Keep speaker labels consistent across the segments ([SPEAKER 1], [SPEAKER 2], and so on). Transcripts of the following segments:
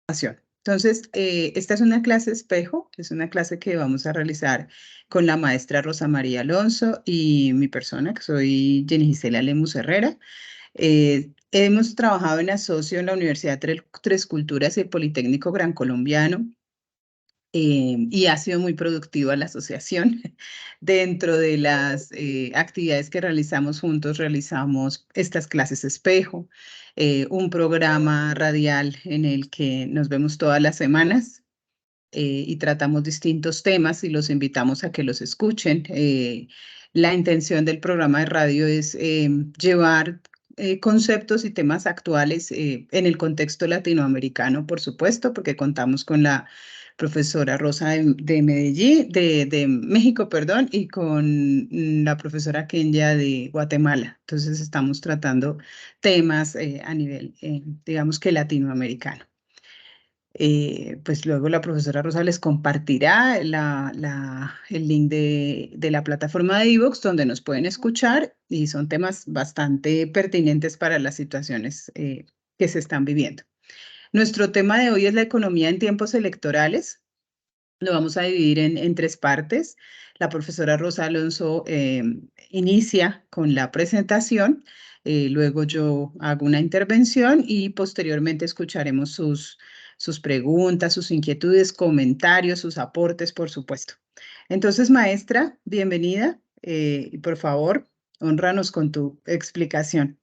[SPEAKER 1] Entonces, esta es una clase espejo, es una clase que vamos a realizar con la maestra Rosa María Alonso y mi persona, que soy Jenny Gisela Lemus Herrera. Hemos trabajado en asocio en la Universidad Tres Culturas y el Politécnico Gran Colombiano, y ha sido muy productiva la asociación. Dentro de las actividades que realizamos juntos, realizamos estas clases espejo, un programa radial en el que nos vemos todas las semanas y tratamos distintos temas y los invitamos a que los escuchen. La intención del programa de radio es llevar conceptos y temas actuales en el contexto latinoamericano, por supuesto, porque contamos con la profesora Rosa de Medellín, de México, perdón, y con la profesora Kenya de Guatemala. Entonces estamos tratando temas a nivel, digamos que latinoamericano. Pues luego la profesora Rosa les compartirá el link de la plataforma de iVoox donde nos pueden escuchar y son temas bastante pertinentes para las situaciones que se están viviendo. Nuestro tema de hoy es la economía en tiempos electorales. Lo vamos a dividir en tres partes. La profesora Rosa Alonso inicia con la presentación, luego yo hago una intervención y posteriormente escucharemos sus preguntas, sus inquietudes, comentarios, sus aportes, por supuesto. Entonces, maestra, bienvenida y por favor, hónranos con tu explicación.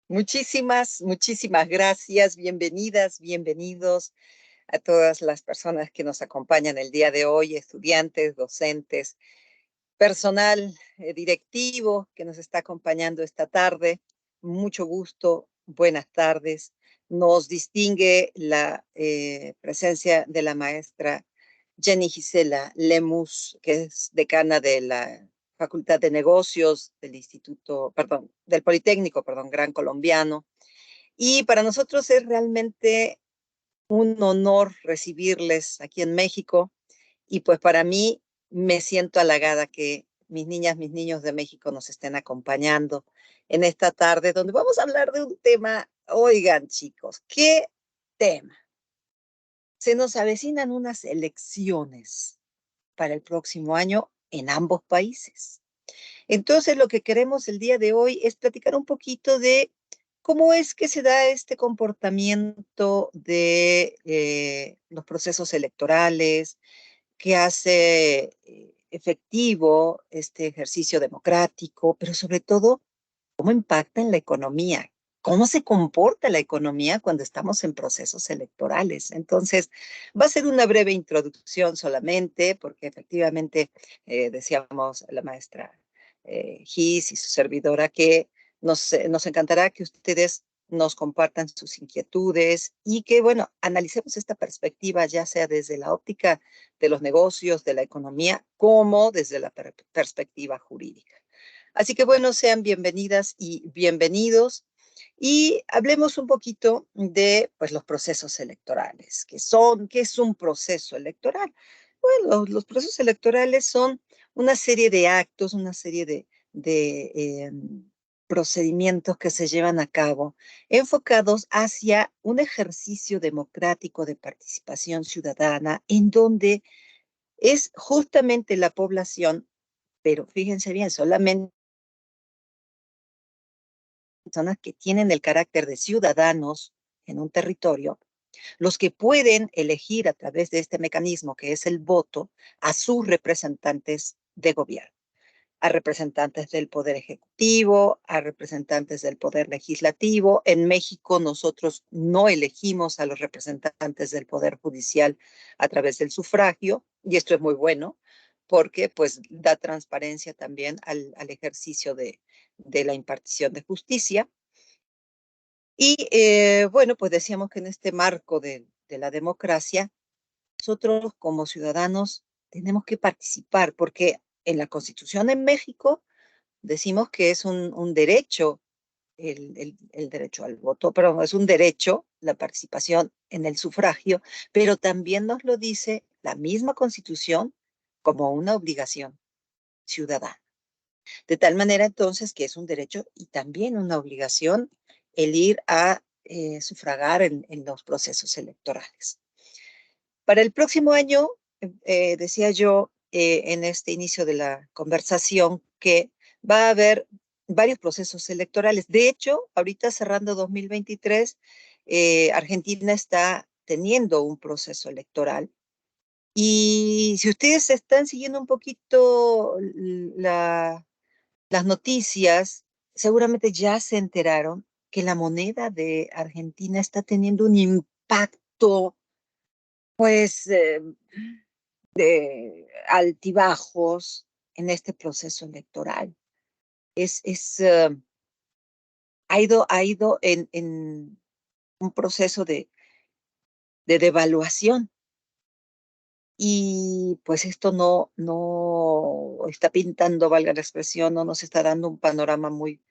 [SPEAKER 2] Muchísimas gracias. Bienvenidas, bienvenidos a todas las personas que nos acompañan el día de hoy, estudiantes, docentes, personal directivo que nos está acompañando esta tarde. Mucho gusto, buenas tardes. Nos distingue la presencia de la maestra Jenny Gisela Lemus, que es decana de la Facultad de Negocios del del Politécnico, Gran Colombiano. Y para nosotros es realmente un honor recibirles aquí en México. Y pues para mí me siento halagada que mis niñas, mis niños de México nos estén acompañando en esta tarde donde vamos a hablar de un tema. Oigan, chicos, ¿qué tema? Se nos avecinan unas elecciones para el próximo año en ambos países. Entonces, lo que queremos el día de hoy es platicar un poquito de cómo es que se da este comportamiento de los procesos electorales, que hace efectivo este ejercicio democrático, pero sobre todo, cómo impacta en la economía, cómo se comporta la economía cuando estamos en procesos electorales. Entonces, va a ser una breve introducción solamente, porque efectivamente decíamos la maestra Gis y su servidora que nos encantará que ustedes nos compartan sus inquietudes y que, bueno, analicemos esta perspectiva, ya sea desde la óptica de los negocios, de la economía, como desde la perspectiva jurídica. Así que, bueno, sean bienvenidas y bienvenidos y hablemos un poquito de, pues, los procesos electorales. ¿Qué es un proceso electoral? Bueno, los procesos electorales son una serie de actos, una serie de procedimientos que se llevan a cabo enfocados hacia un ejercicio democrático de participación ciudadana en donde es justamente la población, pero fíjense bien, solamente personas que tienen el carácter de ciudadanos en un territorio, los que pueden elegir a través de este mecanismo que es el voto a sus representantes de gobierno, a representantes del Poder Ejecutivo, a representantes del Poder Legislativo. En México nosotros no elegimos a los representantes del Poder Judicial a través del sufragio, y esto es muy bueno porque pues da transparencia también al ejercicio de la impartición de justicia. Y bueno, pues decíamos que en este marco de la democracia, nosotros como ciudadanos tenemos que participar, porque en la Constitución en México decimos que es un derecho, el derecho al voto, pero es un derecho la participación en el sufragio, pero también nos lo dice la misma Constitución como una obligación ciudadana. De tal manera entonces que es un derecho y también una obligación el ir a sufragar en los procesos electorales. Para el próximo año, decía yo en este inicio de la conversación que va a haber varios procesos electorales. De hecho, ahorita cerrando 2023, Argentina está teniendo un proceso electoral. Y si ustedes están siguiendo un poquito las noticias, seguramente ya se enteraron que la moneda de Argentina está teniendo un impacto, pues, de altibajos en este proceso electoral. Es, ha ido en un proceso de devaluación. Y pues esto no está pintando, valga la expresión, no nos está dando un panorama muy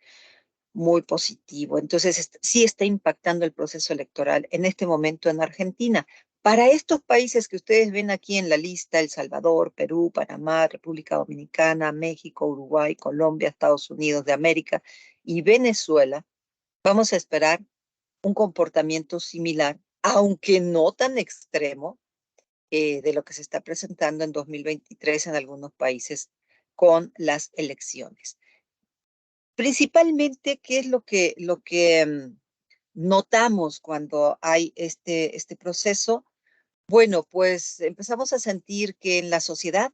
[SPEAKER 2] positivo. Entonces, sí está impactando el proceso electoral en este momento en Argentina. Para estos países que ustedes ven aquí en la lista, El Salvador, Perú, Panamá, República Dominicana, México, Uruguay, Colombia, Estados Unidos de América y Venezuela, vamos a esperar un comportamiento similar, aunque no tan extremo, de lo que se está presentando en 2023 en algunos países con las elecciones. Principalmente, ¿qué es lo que notamos cuando hay este proceso? Bueno, pues empezamos a sentir que en la sociedad,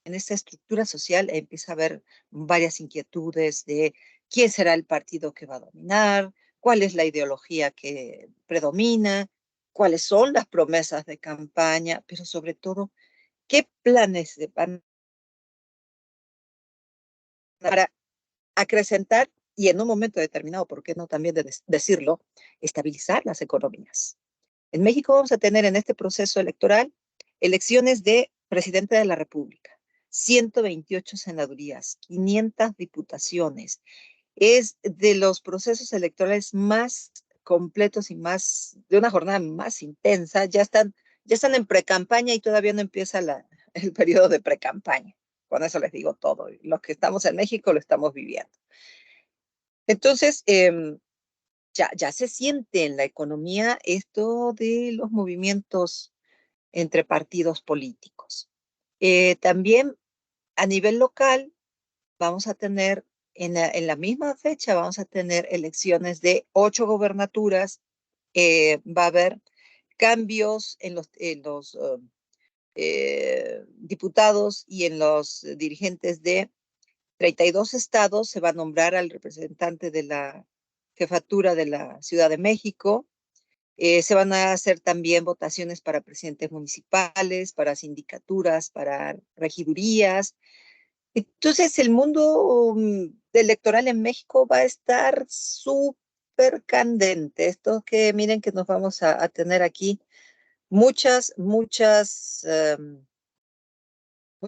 [SPEAKER 2] en esta estructura social, empieza a haber varias inquietudes de quién será el partido que va a dominar, cuál es la ideología que predomina, cuáles son las promesas de campaña, pero sobre todo, qué planes se van para acrecentar y en un momento determinado, ¿por qué no también decirlo? Estabilizar las economías. En México vamos a tener en este proceso electoral elecciones de presidente de la República, 128 senadurías, 500 diputaciones. Es de los procesos electorales más completos y más, de una jornada más intensa. Ya están en precampaña y todavía no empieza el periodo de precampaña. Con eso les digo todo. Los que estamos en México lo estamos viviendo. Entonces, ya se siente en la economía esto de los movimientos entre partidos políticos. También a nivel local vamos a tener, en la misma fecha, vamos a tener elecciones de 8 gobernaturas. Va a haber cambios en los diputados y en los dirigentes de 32 estados. Se va a nombrar al representante de la jefatura de la Ciudad de México. Se van a hacer también votaciones para presidentes municipales, para sindicaturas, para regidurías. Entonces, el mundo electoral en México va a estar súper candente. Esto que miren que nos vamos a tener aquí muchos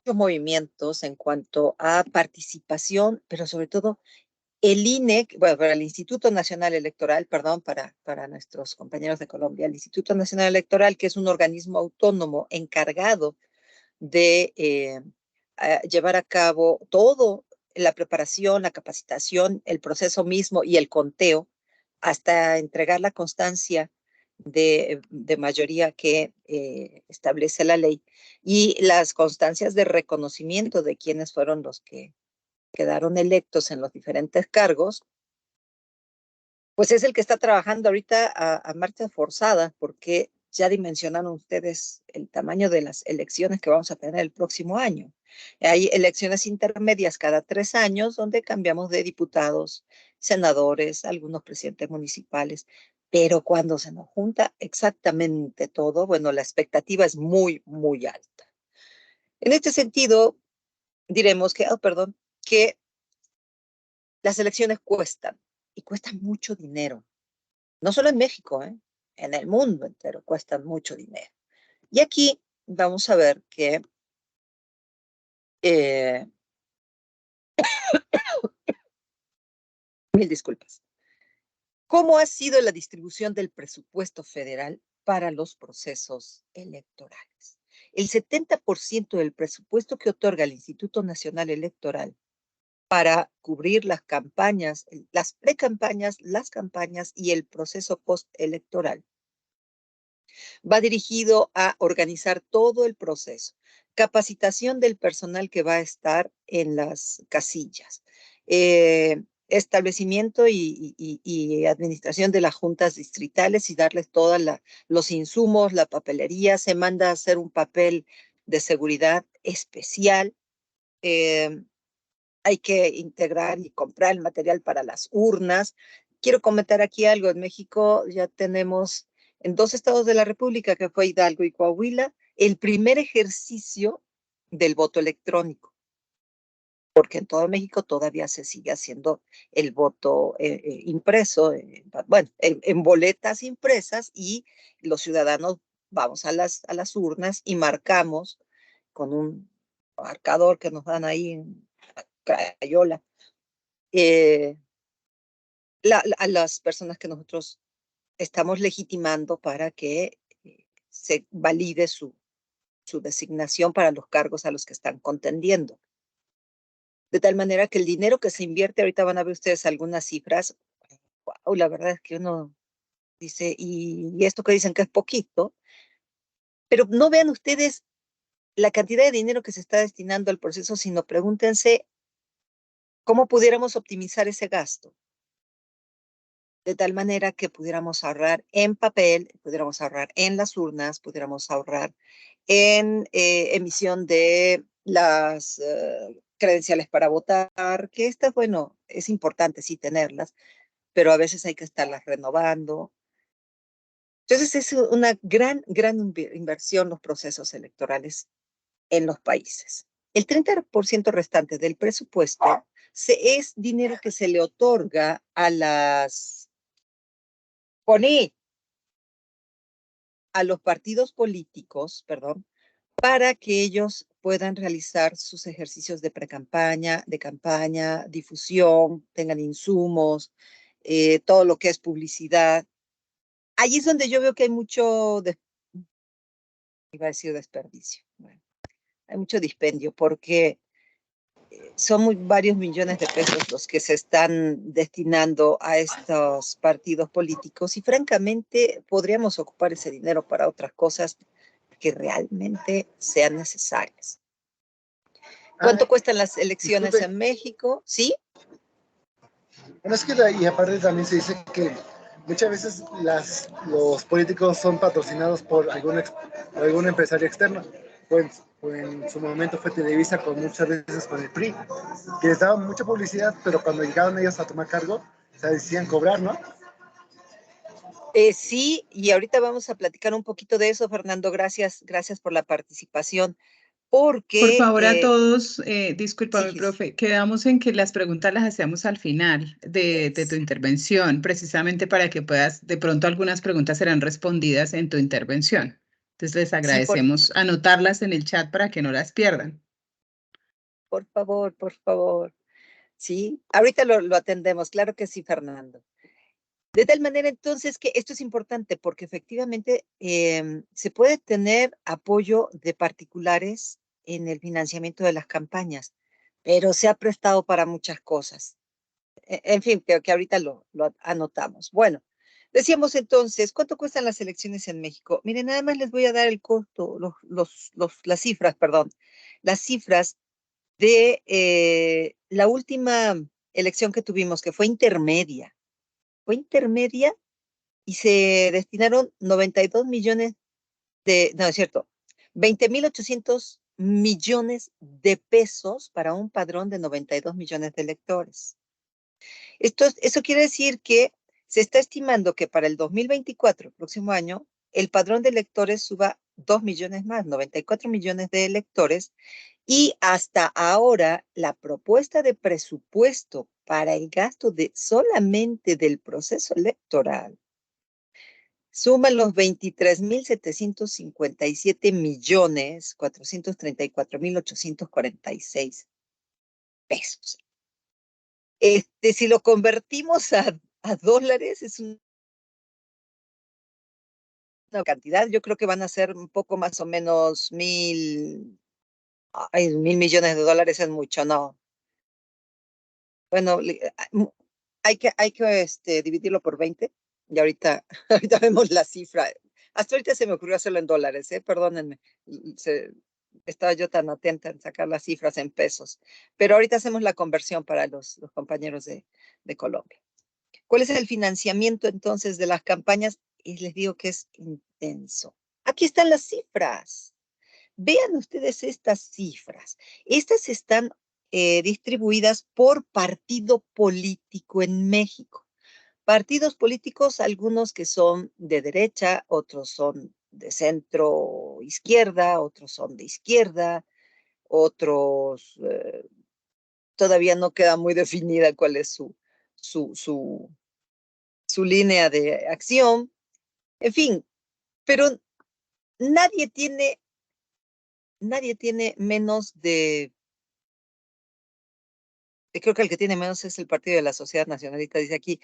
[SPEAKER 2] movimientos en cuanto a participación, pero sobre todo el INE, bueno, para el Instituto Nacional Electoral, perdón, para nuestros compañeros de Colombia, el Instituto Nacional Electoral, que es un organismo autónomo encargado de llevar a cabo todo, la preparación, la capacitación, el proceso mismo y el conteo, hasta entregar la constancia de mayoría que establece la ley y las constancias de reconocimiento de quienes fueron los que quedaron electos en los diferentes cargos, pues es el que está trabajando ahorita a marcha forzada, porque ya dimensionaron ustedes el tamaño de las elecciones que vamos a tener el próximo año. Hay elecciones intermedias cada 3 años donde cambiamos de diputados, senadores, algunos presidentes municipales, pero cuando se nos junta exactamente todo, bueno, la expectativa es muy alta. En este sentido, diremos que, perdón, que las elecciones cuestan y cuestan mucho dinero. No solo en México, en el mundo entero cuestan mucho dinero. Y aquí vamos a ver que eh, mil disculpas. ¿Cómo ha sido la distribución del presupuesto federal para los procesos electorales? El 70% del presupuesto que otorga el Instituto Nacional Electoral para cubrir las campañas, las precampañas, las campañas y el proceso postelectoral. Va dirigido a organizar todo el proceso, capacitación del personal que va a estar en las casillas, establecimiento y administración de las juntas distritales y darles todos los insumos, la papelería. Se manda a hacer un papel de seguridad especial. Hay que integrar y comprar el material para las urnas. Quiero comentar aquí algo. En México ya tenemos en 2 estados de la República, que fue Hidalgo y Coahuila, el primer ejercicio del voto electrónico, porque en todo México todavía se sigue haciendo el voto impreso, bueno, en boletas impresas, y los ciudadanos vamos a las urnas y marcamos con un marcador que nos dan ahí en Crayola, a las personas que nosotros estamos legitimando para que se valide su designación para los cargos a los que están contendiendo. De tal manera que el dinero que se invierte, ahorita van a ver ustedes algunas cifras, wow, la verdad es que uno dice, y esto que dicen que es poquito, pero no vean ustedes la cantidad de dinero que se está destinando al proceso, sino pregúntense cómo pudiéramos optimizar ese gasto, de tal manera que pudiéramos ahorrar en papel, pudiéramos ahorrar en las urnas, pudiéramos ahorrar en emisión de las credenciales para votar, que estas, bueno, es importante sí tenerlas, pero a veces hay que estarlas renovando. Entonces es una gran inversión los procesos electorales en los países. El 30% restante del presupuesto es dinero que se le otorga a las PONI, a los partidos políticos, perdón, para que ellos puedan realizar sus ejercicios de precampaña, de campaña, difusión, tengan insumos, todo lo que es publicidad. Allí es donde yo veo que hay mucho, iba a decir desperdicio, bueno, hay mucho dispendio, porque son varios millones de pesos los que se están destinando a estos partidos políticos, y francamente podríamos ocupar ese dinero para otras cosas que realmente sean necesarias. ¿Cuánto cuestan las elecciones
[SPEAKER 3] Disculpe.
[SPEAKER 2] en México? ¿Sí?
[SPEAKER 3] Bueno, es que y aparte también se dice que muchas veces los políticos son patrocinados por algún empresario externo. Pues en su momento fue Televisa, con muchas veces con el PRI, que les daban mucha publicidad, pero cuando llegaron ellos a tomar cargo, se decían cobrar, ¿no?
[SPEAKER 2] Sí, y ahorita vamos a platicar un poquito de eso, Fernando. Gracias por la participación.
[SPEAKER 1] Por
[SPEAKER 2] Porque,
[SPEAKER 1] favor, a todos, discúlpame,
[SPEAKER 2] sí,
[SPEAKER 1] profe, quedamos en que las preguntas las hacíamos al final de tu intervención, precisamente para que puedas, de pronto algunas preguntas serán respondidas en tu intervención. Entonces les
[SPEAKER 2] sí,
[SPEAKER 1] agradecemos anotarlas en el chat para que no las pierdan.
[SPEAKER 2] por favor. Sí, ahorita lo atendemos, claro que sí, Fernando. De tal manera, entonces, que esto es importante porque efectivamente se puede tener apoyo de particulares en el financiamiento de las campañas, pero se ha prestado para muchas cosas. En fin, que ahorita lo anotamos. Bueno, decíamos entonces, ¿cuánto cuestan las elecciones en México? Miren, nada más les voy a dar el costo, las cifras, perdón, las cifras de la última elección que tuvimos, que fue intermedia, y se destinaron 92 millones no es cierto, 20.800 millones de pesos para un padrón de 92 millones de electores. Eso quiere decir que se está estimando que para el 2024, el próximo año, el padrón de electores suba 2 millones más, 94 millones de electores, y hasta ahora la propuesta de presupuesto para el gasto de solamente del proceso electoral suman los 23.757.434.846 pesos. Si lo convertimos a dólares, es una cantidad, yo creo que van a ser un poco más o menos 1.000 millones de dólares, es mucho, no. Bueno, hay que dividirlo por 20 y ahorita, ahorita vemos la cifra. Hasta ahorita se me ocurrió hacerlo en dólares, perdónenme. Estaba yo tan atenta en sacar las cifras en pesos. Pero ahorita hacemos la conversión para los compañeros de Colombia. ¿Cuál es el financiamiento entonces de las campañas? Y les digo que es intenso. Aquí están las cifras. Vean ustedes estas cifras. Estas están distribuidas por partido político en México. Partidos políticos, algunos que son de derecha, otros son de centro izquierda, otros son de izquierda, otros todavía no queda muy definida cuál es su, su, su línea de acción. En fin, pero nadie tiene, nadie tiene menos de creo que el que tiene menos es el Partido de la Sociedad Nacionalista, dice aquí,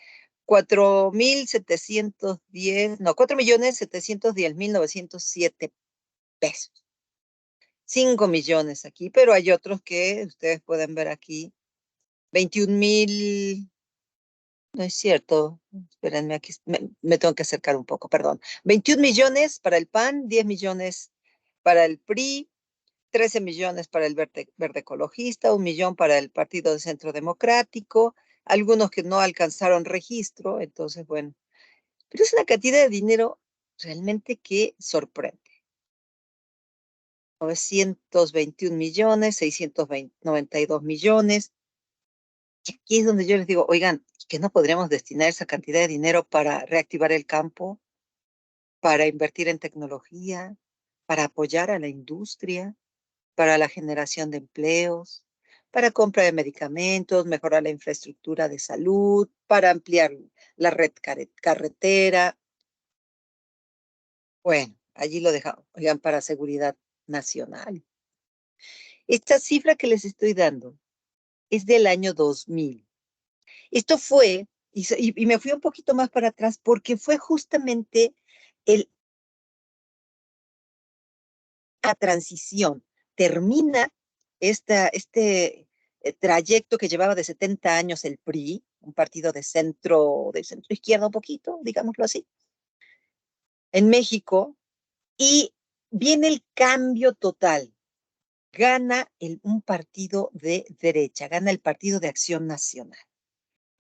[SPEAKER 2] 4.710, no, 4.710.907 pesos. 5 millones aquí, pero hay otros que ustedes pueden ver aquí, 21.000, no es cierto, espérenme aquí, me tengo que acercar un poco, perdón. 21 millones para el PAN, 10 millones para el PRI, 13 millones para el Verde Ecologista, 1 millón para el Partido de Centro Democrático, algunos que no alcanzaron registro, entonces, bueno, pero es una cantidad de dinero realmente que sorprende. 921 millones, 692 millones. Y aquí es donde yo les digo, oigan, ¿que no podríamos destinar esa cantidad de dinero para reactivar el campo, para invertir en tecnología, para apoyar a la industria, para la generación de empleos, para compra de medicamentos, mejorar la infraestructura de salud, para ampliar la red carretera? Bueno, allí lo dejamos, oigan, para seguridad nacional. Esta cifra que les estoy dando es del año 2000. Esto fue, y me fui un poquito más para atrás, porque fue justamente la transición. Termina este trayecto que llevaba de 70 años el PRI, un partido de centro izquierda un poquito, digámoslo así, en México, y viene el cambio total. Gana un partido de derecha, gana el Partido de Acción Nacional.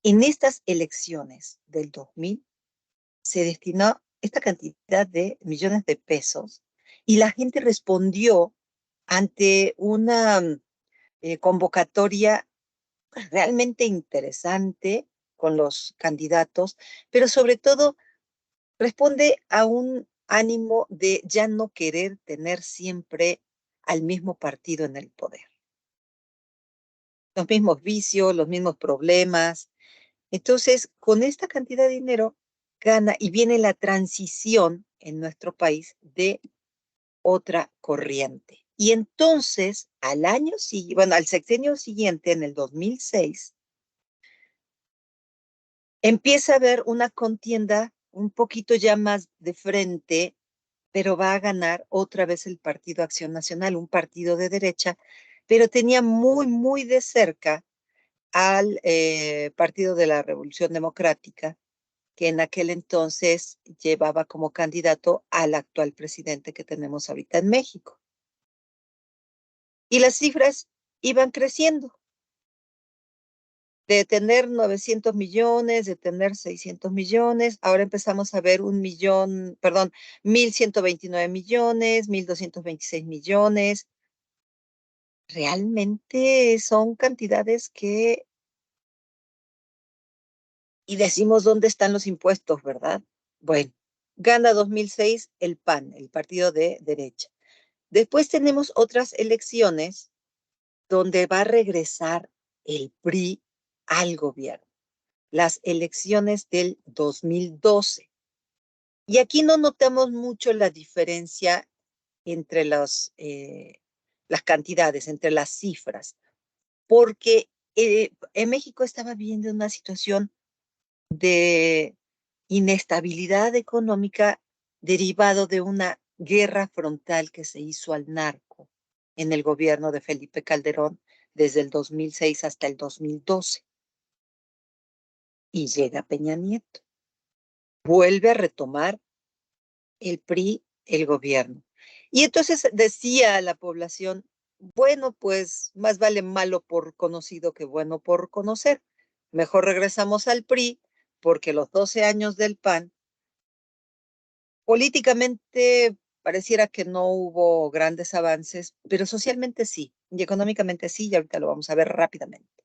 [SPEAKER 2] En estas elecciones del 2000 se destinó esta cantidad de millones de pesos y la gente respondió ante una convocatoria realmente interesante con los candidatos, pero sobre todo responde a un ánimo de ya no querer tener siempre al mismo partido en el poder. Los mismos vicios, los mismos problemas. Entonces, con esta cantidad de dinero gana y viene la transición en nuestro país de otra corriente. Y entonces, al sexenio siguiente, en el 2006, empieza a haber una contienda un poquito ya más de frente, pero va a ganar otra vez el Partido Acción Nacional, un partido de derecha, pero tenía muy, muy de cerca al Partido de la Revolución Democrática, que en aquel entonces llevaba como candidato al actual presidente que tenemos ahorita en México. Y las cifras iban creciendo. De tener 900 millones, de tener 600 millones, ahora empezamos a ver 1.129 millones, 1.226 millones. Realmente son cantidades que, y decimos dónde están los impuestos, ¿verdad? Bueno, gana 2006 el PAN, el partido de derecha. Después tenemos otras elecciones donde va a regresar el PRI al gobierno. Las elecciones del 2012. Y aquí no notamos mucho la diferencia entre las cantidades, entre las cifras, porque en México estaba viviendo una situación de inestabilidad económica derivado de una guerra frontal que se hizo al narco en el gobierno de Felipe Calderón desde el 2006 hasta el 2012. y llega Peña Nieto. Vuelve a retomar el PRI el gobierno. Y entonces decía a la población, bueno, pues más vale malo por conocido que bueno por conocer. Mejor regresamos al PRI porque los 12 años del PAN, políticamente pareciera que no hubo grandes avances, pero socialmente sí, y económicamente sí, y ahorita lo vamos a ver rápidamente.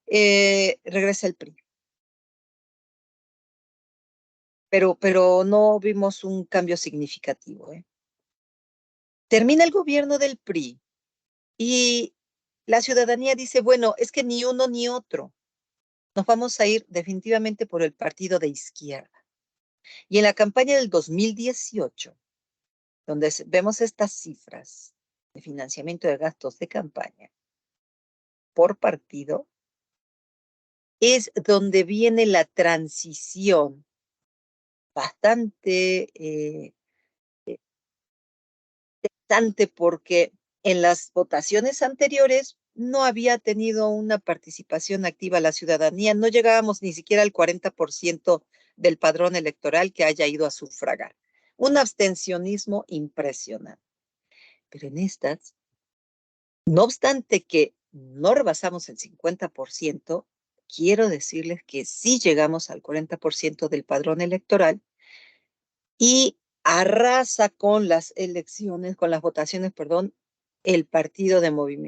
[SPEAKER 2] Regresa el PRI. Pero no vimos un cambio significativo, ¿eh? Termina el gobierno del PRI y la ciudadanía dice, bueno, es que ni uno ni otro. Nos vamos a ir definitivamente por el partido de izquierda. Y en la campaña del 2018, donde vemos estas cifras de financiamiento de gastos de campaña por partido, es donde viene la transición bastante interesante porque en las votaciones anteriores no había tenido una participación activa la ciudadanía, no llegábamos ni siquiera al 40% del padrón electoral que haya ido a sufragar. Un abstencionismo impresionante. Pero en estas, no obstante que no rebasamos el 50%, quiero decirles que sí llegamos al 40% del padrón electoral y arrasa con las elecciones, con las votaciones, perdón, el partido de Morena,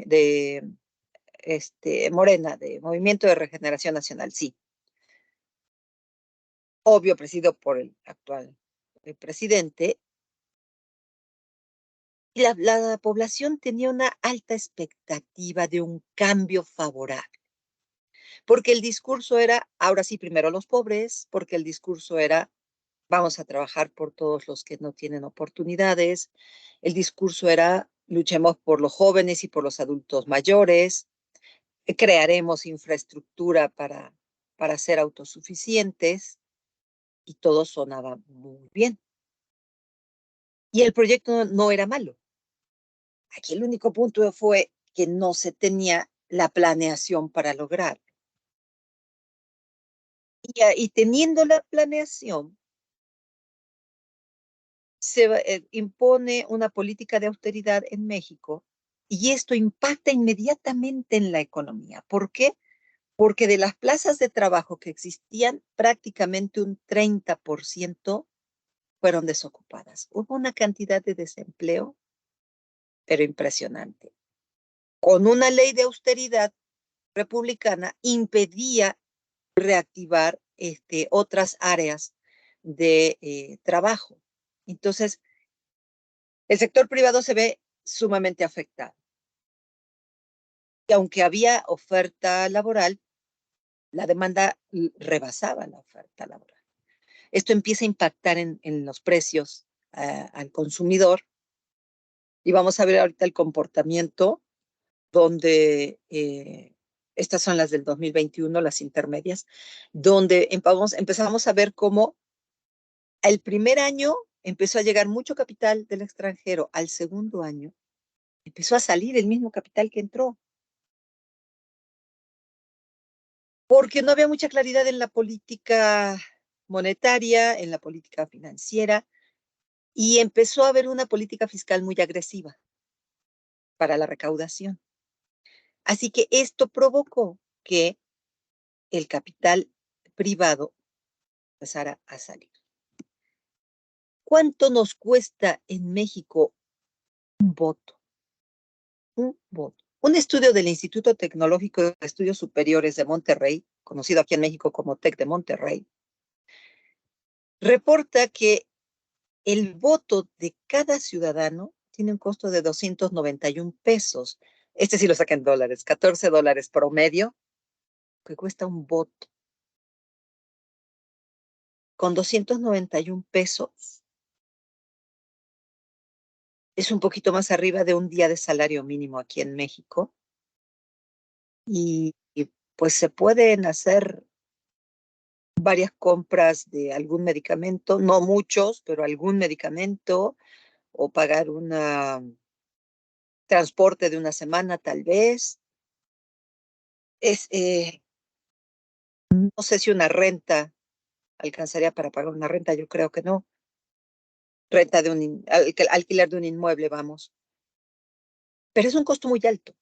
[SPEAKER 2] de Movimiento de Regeneración Nacional, sí. Obvio, presidido por el actual presidente. Y la población tenía una alta expectativa de un cambio favorable, porque el discurso era, ahora sí, primero los pobres, porque el discurso era, vamos a trabajar por todos los que no tienen oportunidades. El discurso era, luchemos por los jóvenes y por los adultos mayores, crearemos infraestructura para ser autosuficientes, y todo sonaba muy bien. Y el proyecto no era malo. Aquí el único punto fue que no se tenía la planeación para lograrlo. Y teniendo la planeación, se impone una política de austeridad en México y esto impacta inmediatamente en la economía. ¿Por qué? Porque de las plazas de trabajo que existían, prácticamente un 30% fueron desocupadas. Hubo una cantidad de desempleo, pero impresionante. Con una ley de austeridad republicana impedía reactivar otras áreas de trabajo. Entonces, el sector privado se ve sumamente afectado. Y aunque había oferta laboral, la demanda rebasaba la oferta laboral. Esto empieza a impactar en los precios al consumidor. Y vamos a ver ahorita el comportamiento donde estas son las del 2021, las intermedias, donde empezamos a ver cómo el primer año empezó a llegar mucho capital del extranjero, al segundo año empezó a salir el mismo capital que entró, porque no había mucha claridad en la política monetaria, en la política financiera, y empezó a haber una política fiscal muy agresiva para la recaudación. Así que esto provocó que el capital privado empezara a salir. ¿Cuánto nos cuesta en México un voto? Un voto. Un estudio del Instituto Tecnológico de Estudios Superiores de Monterrey, conocido aquí en México como TEC de Monterrey, reporta que el voto de cada ciudadano tiene un costo de 291 pesos. Este sí lo saca en dólares, $14 promedio, que cuesta un voto. Con 291 pesos es un poquito más arriba de un día de salario mínimo aquí en México. Y pues se pueden hacer varias compras de algún medicamento, no muchos, pero algún medicamento, o pagar un transporte de una semana tal vez. Es No sé si una renta alcanzaría para pagar una renta, yo creo que no. Renta de alquiler de un inmueble, vamos. Pero es un costo muy alto.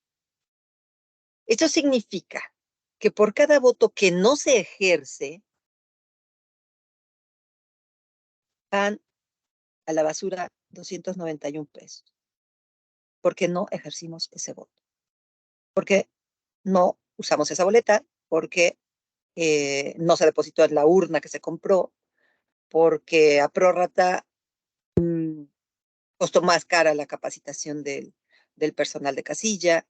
[SPEAKER 2] Esto significa que por cada voto que no se ejerce, van a la basura 291 pesos. Porque no ejercimos ese voto. Porque no usamos esa boleta, porque no se depositó en la urna que se compró, porque a prórrata costó más cara la capacitación del personal de casilla,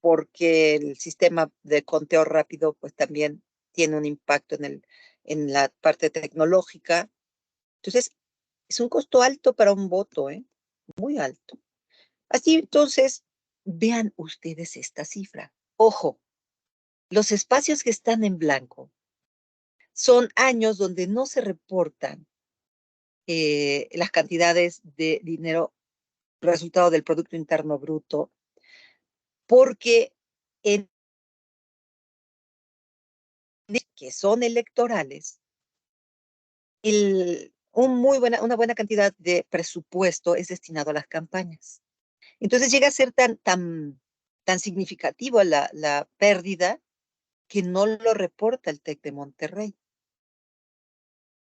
[SPEAKER 2] porque el sistema de conteo rápido pues también tiene un impacto en la parte tecnológica. Entonces, es un costo alto para un voto, muy alto. Así entonces, vean ustedes esta cifra. Ojo, los espacios que están en blanco son años donde no se reportan las cantidades de dinero resultado del Producto Interno Bruto, porque en que son electorales, una buena cantidad de presupuesto es destinado a las campañas. Entonces llega a ser tan significativo la pérdida que no lo reporta el TEC de Monterrey.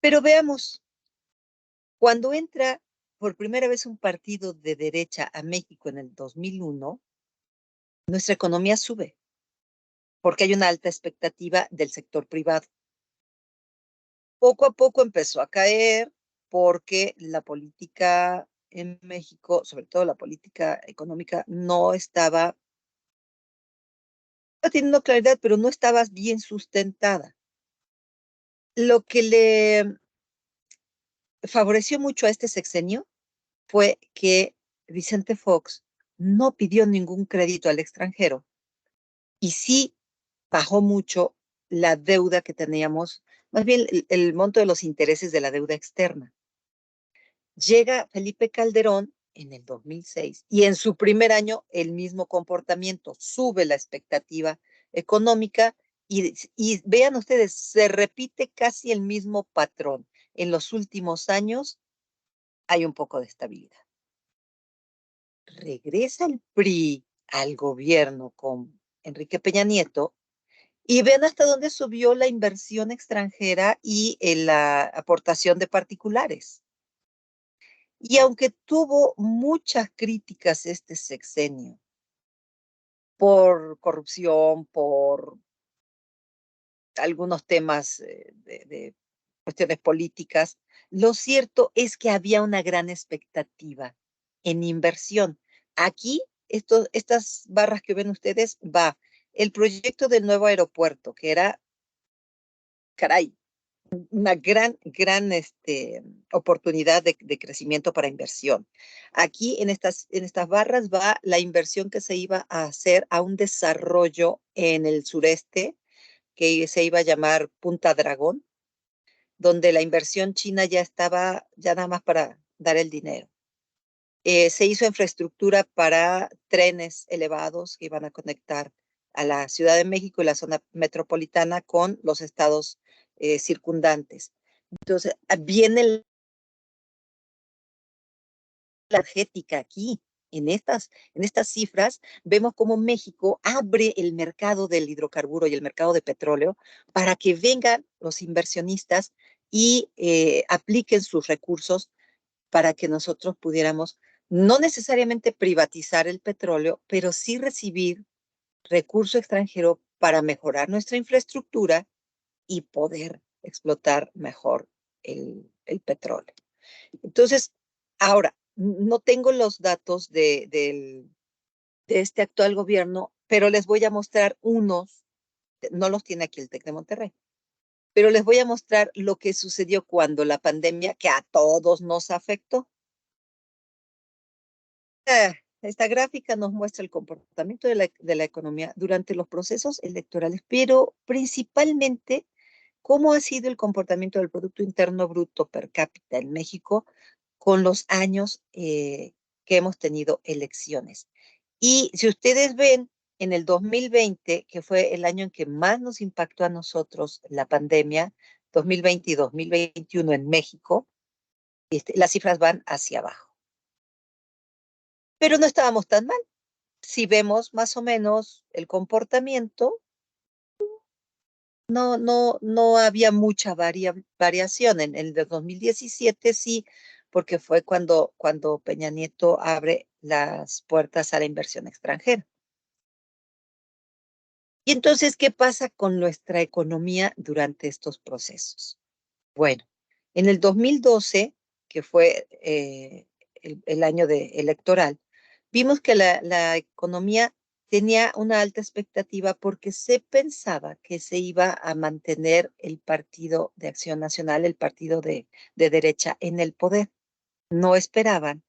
[SPEAKER 2] Pero veamos, cuando entra por primera vez un partido de derecha a México en el 2001, nuestra economía sube porque hay una alta expectativa del sector privado. Poco a poco empezó a caer porque la política en México, sobre todo la política económica, no estaba teniendo claridad, pero no estaba bien sustentada. Lo que le favoreció mucho a este sexenio fue que Vicente Fox no pidió ningún crédito al extranjero y sí bajó mucho la deuda que teníamos, más bien el monto de los intereses de la deuda externa. Llega Felipe Calderón en el 2006 y en su primer año el mismo comportamiento, sube la expectativa económica y vean ustedes, se repite casi el mismo patrón. En los últimos años hay un poco de estabilidad. Regresa el PRI al gobierno con Enrique Peña Nieto y ven hasta dónde subió la inversión extranjera y la aportación de particulares. Y aunque tuvo muchas críticas este sexenio por corrupción, por algunos temas de cuestiones políticas, lo cierto es que había una gran expectativa en inversión. Aquí, estas barras que ven ustedes, va el proyecto del nuevo aeropuerto, que era, caray, una gran oportunidad de crecimiento para inversión. Aquí en estas barras va la inversión que se iba a hacer a un desarrollo en el sureste que se iba a llamar Punta Dragón, donde la inversión china ya estaba, ya nada más para dar el dinero. Se hizo infraestructura para trenes elevados que iban a conectar a la Ciudad de México y la zona metropolitana con los estados circundantes. Entonces, viene la energética aquí. En estas cifras vemos cómo México abre el mercado del hidrocarburo y el mercado de petróleo para que vengan los inversionistas y apliquen sus recursos para que nosotros pudiéramos no necesariamente privatizar el petróleo, pero sí recibir recurso extranjero para mejorar nuestra infraestructura y poder explotar mejor el petróleo. Entonces, ahora, no tengo los datos de este actual gobierno, pero les voy a mostrar unos, no los tiene aquí el TEC de Monterrey, pero les voy a mostrar lo que sucedió cuando la pandemia, que a todos nos afectó. Esta gráfica nos muestra el comportamiento de la economía durante los procesos electorales, pero principalmente cómo ha sido el comportamiento del Producto Interno Bruto per cápita en México con los años que hemos tenido elecciones. Y si ustedes ven, en el 2020, que fue el año en que más nos impactó a nosotros la pandemia, 2020 y 2021 en México, las cifras van hacia abajo. Pero no estábamos tan mal. Si vemos más o menos el comportamiento, no había mucha variación. En el de 2017 sí, porque fue cuando Peña Nieto abre las puertas a la inversión extranjera. Y entonces, ¿qué pasa con nuestra economía durante estos procesos? Bueno, en el 2012, que fue el año electoral, vimos que la economía tenía una alta expectativa porque se pensaba que se iba a mantener el Partido de Acción Nacional, el partido de derecha, en el poder. No esperaban,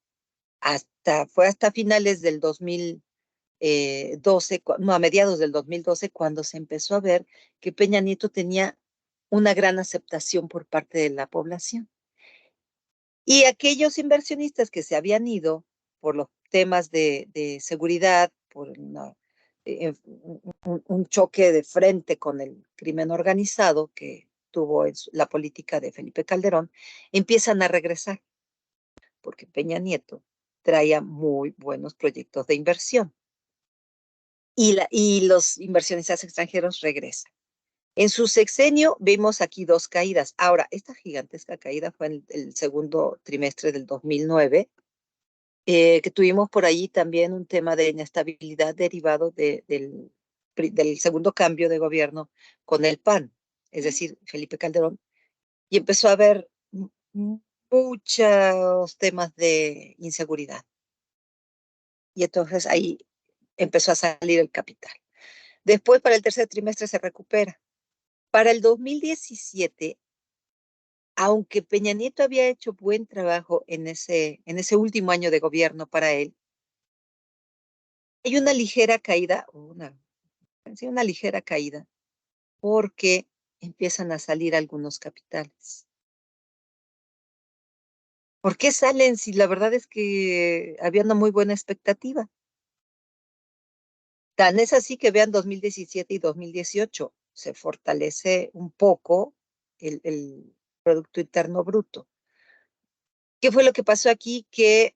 [SPEAKER 2] fue hasta finales del 2012, no, a mediados del 2012, cuando se empezó a ver que Peña Nieto tenía una gran aceptación por parte de la población. Y aquellos inversionistas que se habían ido por los temas de seguridad, por un choque de frente con el crimen organizado que tuvo la política de Felipe Calderón, empiezan a regresar, porque Peña Nieto traía muy buenos proyectos de inversión. Y los inversionistas extranjeros regresan. En su sexenio vimos aquí dos caídas. Ahora, esta gigantesca caída fue en el segundo trimestre del 2009, que tuvimos por ahí también un tema de inestabilidad derivado del segundo cambio de gobierno con el PAN, es decir, Felipe Calderón, y empezó a haber muchos temas de inseguridad. Y entonces ahí empezó a salir el capital. Después, para el tercer trimestre, se recupera. Para el 2017, aunque Peña Nieto había hecho buen trabajo en ese último año de gobierno para él, hay una ligera caída, una ligera caída, porque empiezan a salir algunos capitales. ¿Por qué salen si la verdad es que había una muy buena expectativa? Tan es así que vean 2017 y 2018, se fortalece un poco el Producto Interno Bruto. ¿Qué fue lo que pasó aquí? Que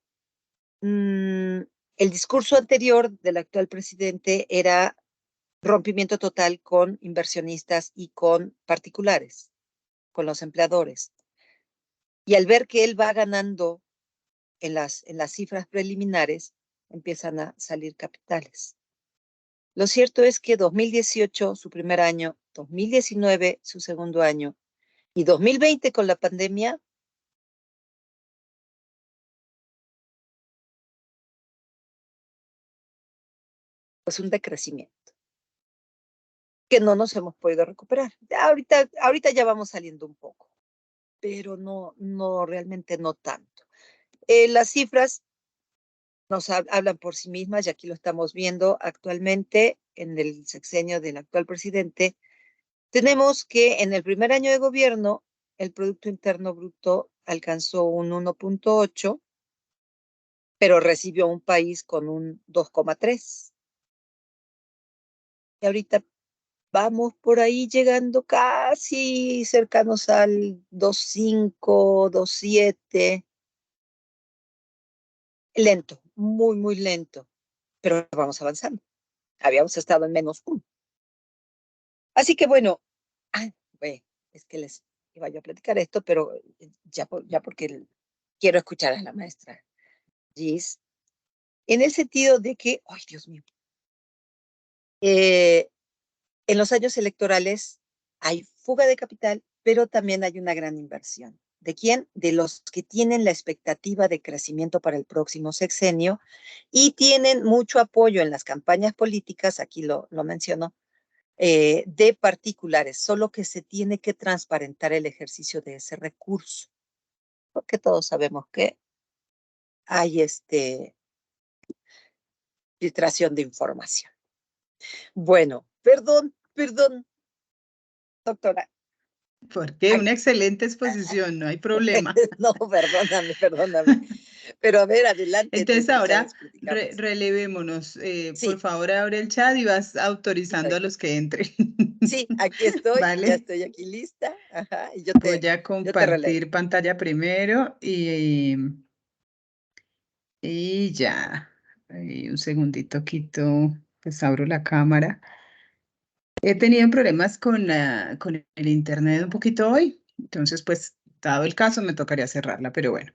[SPEAKER 2] el discurso anterior del actual presidente era rompimiento total con inversionistas y con particulares, con los empleadores. Y al ver que él va ganando en las cifras preliminares, empiezan a salir capitales. Lo cierto es que 2018, su primer año, 2019, su segundo año, y 2020 con la pandemia, pues un decrecimiento que no nos hemos podido recuperar. Ahorita ya vamos saliendo un poco, pero realmente no tanto. Las cifras nos hablan por sí mismas y aquí lo estamos viendo actualmente en el sexenio del actual presidente. Tenemos que en el primer año de gobierno el Producto Interno Bruto alcanzó un 1.8, pero recibió un país con un 2.3. Y ahorita vamos por ahí llegando casi cercanos al 2.5, 2.7. Lento, muy, muy lento, pero vamos avanzando. Habíamos estado en -1. Así que bueno, es que les iba yo a platicar esto, pero ya porque quiero escuchar a la maestra Gis, en el sentido de que, ay, Dios mío, en los años electorales hay fuga de capital, pero también hay una gran inversión. ¿De quién? De los que tienen la expectativa de crecimiento para el próximo sexenio y tienen mucho apoyo en las campañas políticas, aquí lo menciono, de particulares, solo que se tiene que transparentar el ejercicio de ese recurso, porque todos sabemos que hay filtración de información. Bueno, perdón, doctora.
[SPEAKER 1] ¿Por qué? Una excelente exposición, no hay problema.
[SPEAKER 2] No, perdóname. Pero a ver, adelante, te
[SPEAKER 1] Entonces ahora
[SPEAKER 2] escuchamos, platicamos.
[SPEAKER 1] relevémonos. Por
[SPEAKER 2] Sí,
[SPEAKER 1] favor, abre el chat y vas autorizando a
[SPEAKER 2] estoy.
[SPEAKER 1] los que entren.
[SPEAKER 2] Sí, aquí estoy, ya
[SPEAKER 1] ¿Vale?
[SPEAKER 2] estoy aquí lista. Ajá, y
[SPEAKER 1] Voy a
[SPEAKER 2] yo te relevo.
[SPEAKER 1] compartir pantalla primero y ya. Un segundito, quito, pues abro la cámara. He tenido problemas con el internet un poquito hoy, entonces pues dado el caso me tocaría cerrarla, pero bueno.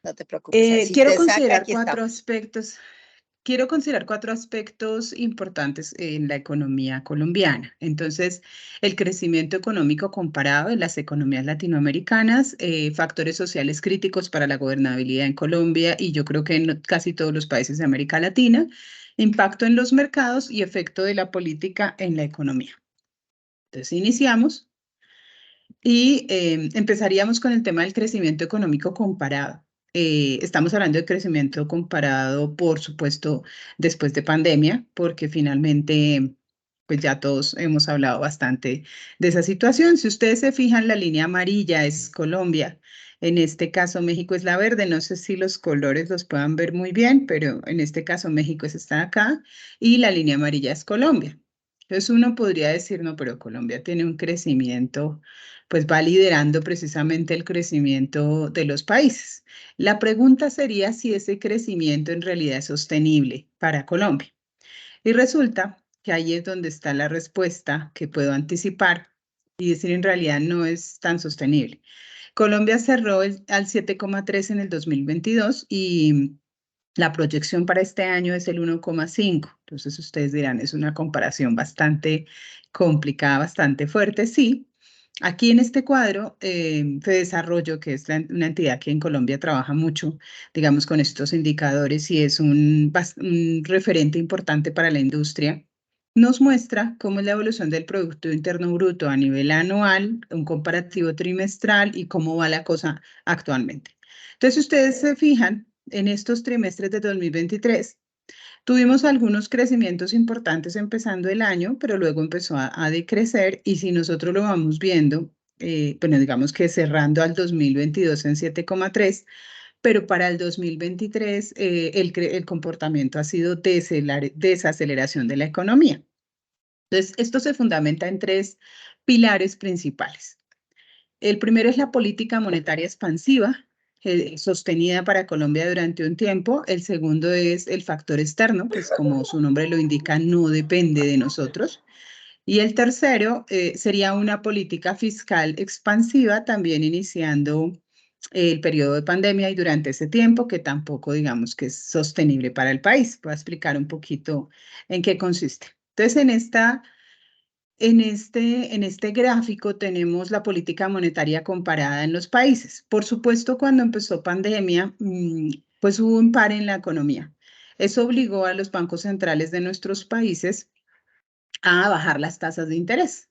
[SPEAKER 2] No te preocupes. Si
[SPEAKER 1] Quiero
[SPEAKER 2] te saca,
[SPEAKER 1] considerar
[SPEAKER 2] aquí
[SPEAKER 1] cuatro
[SPEAKER 2] estamos.
[SPEAKER 1] aspectos. Quiero considerar cuatro aspectos importantes en la economía colombiana. Entonces, el crecimiento económico comparado en las economías latinoamericanas, factores sociales críticos para la gobernabilidad en Colombia y yo creo que en casi todos los países de América Latina, impacto en los mercados y efecto de la política en la economía. Entonces, iniciamos y empezaríamos con el tema del crecimiento económico comparado. Estamos hablando de crecimiento comparado, por supuesto, después de pandemia, porque finalmente, pues ya todos hemos hablado bastante de esa situación. Si ustedes se fijan, la línea amarilla es Colombia. En este caso, México es la verde. No sé si los colores los puedan ver muy bien, pero en este caso, México está acá y la línea amarilla es Colombia. Entonces uno podría decir, no, pero Colombia tiene un crecimiento, pues va liderando precisamente el crecimiento de los países. La pregunta sería si ese crecimiento en realidad es sostenible para Colombia. Y resulta que ahí es donde está la respuesta que puedo anticipar y decir en realidad no es tan sostenible. Colombia cerró al 7,3 en el 2022 y la proyección para este año es el 1,5. Entonces ustedes dirán, es una comparación bastante complicada, bastante fuerte. Sí, aquí en este cuadro, Fedesarrollo, que es una entidad que en Colombia trabaja mucho, digamos, con estos indicadores y es un referente importante para la industria, nos muestra cómo es la evolución del Producto Interno Bruto a nivel anual, un comparativo trimestral y cómo va la cosa actualmente. Entonces, si ustedes se fijan, en estos trimestres de 2023, tuvimos algunos crecimientos importantes empezando el año, pero luego empezó a decrecer y si nosotros lo vamos viendo, bueno, digamos que cerrando al 2022 en 7,3, pero para el 2023 el comportamiento ha sido desaceleración de la economía. Entonces, esto se fundamenta en tres pilares principales. El primero es la política monetaria expansiva, sostenida para Colombia durante un tiempo. El segundo es el factor externo, pues como su nombre lo indica, no depende de nosotros. Y el tercero sería una política fiscal expansiva, también iniciando el periodo de pandemia y durante ese tiempo, que tampoco digamos que es sostenible para el país. Voy a explicar un poquito en qué consiste. Entonces, en este gráfico tenemos la política monetaria comparada en los países. Por supuesto, cuando empezó pandemia, pues hubo un par en la economía. Eso obligó a los bancos centrales de nuestros países a bajar las tasas de interés.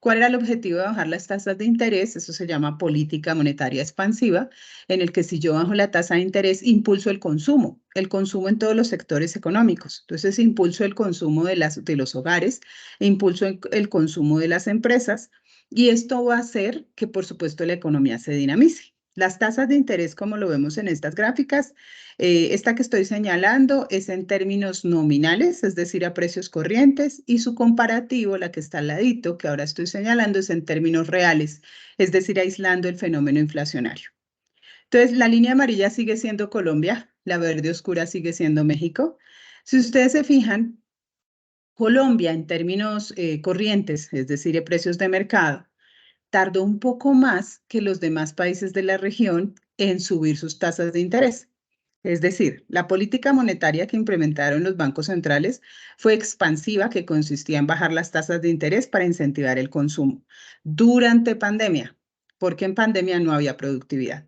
[SPEAKER 1] ¿Cuál era el objetivo de bajar las tasas de interés? Eso se llama política monetaria expansiva, en el que si yo bajo la tasa de interés, impulso el consumo en todos los sectores económicos. Entonces, impulso el consumo de los hogares, impulso el consumo de las empresas, y esto va a hacer que, por supuesto, la economía se dinamice. Las tasas de interés, como lo vemos en estas gráficas, esta que estoy señalando es en términos nominales, es decir, a precios corrientes, y su comparativo, la que está al ladito, que ahora estoy señalando, es en términos reales, es decir, aislando el fenómeno inflacionario. Entonces, la línea amarilla sigue siendo Colombia, la verde oscura sigue siendo México. Si ustedes se fijan, Colombia en términos corrientes, es decir, de precios de mercado, tardó un poco más que los demás países de la región en subir sus tasas de interés. Es decir, la política monetaria que implementaron los bancos centrales fue expansiva, que consistía en bajar las tasas de interés para incentivar el consumo durante pandemia, porque en pandemia no había productividad.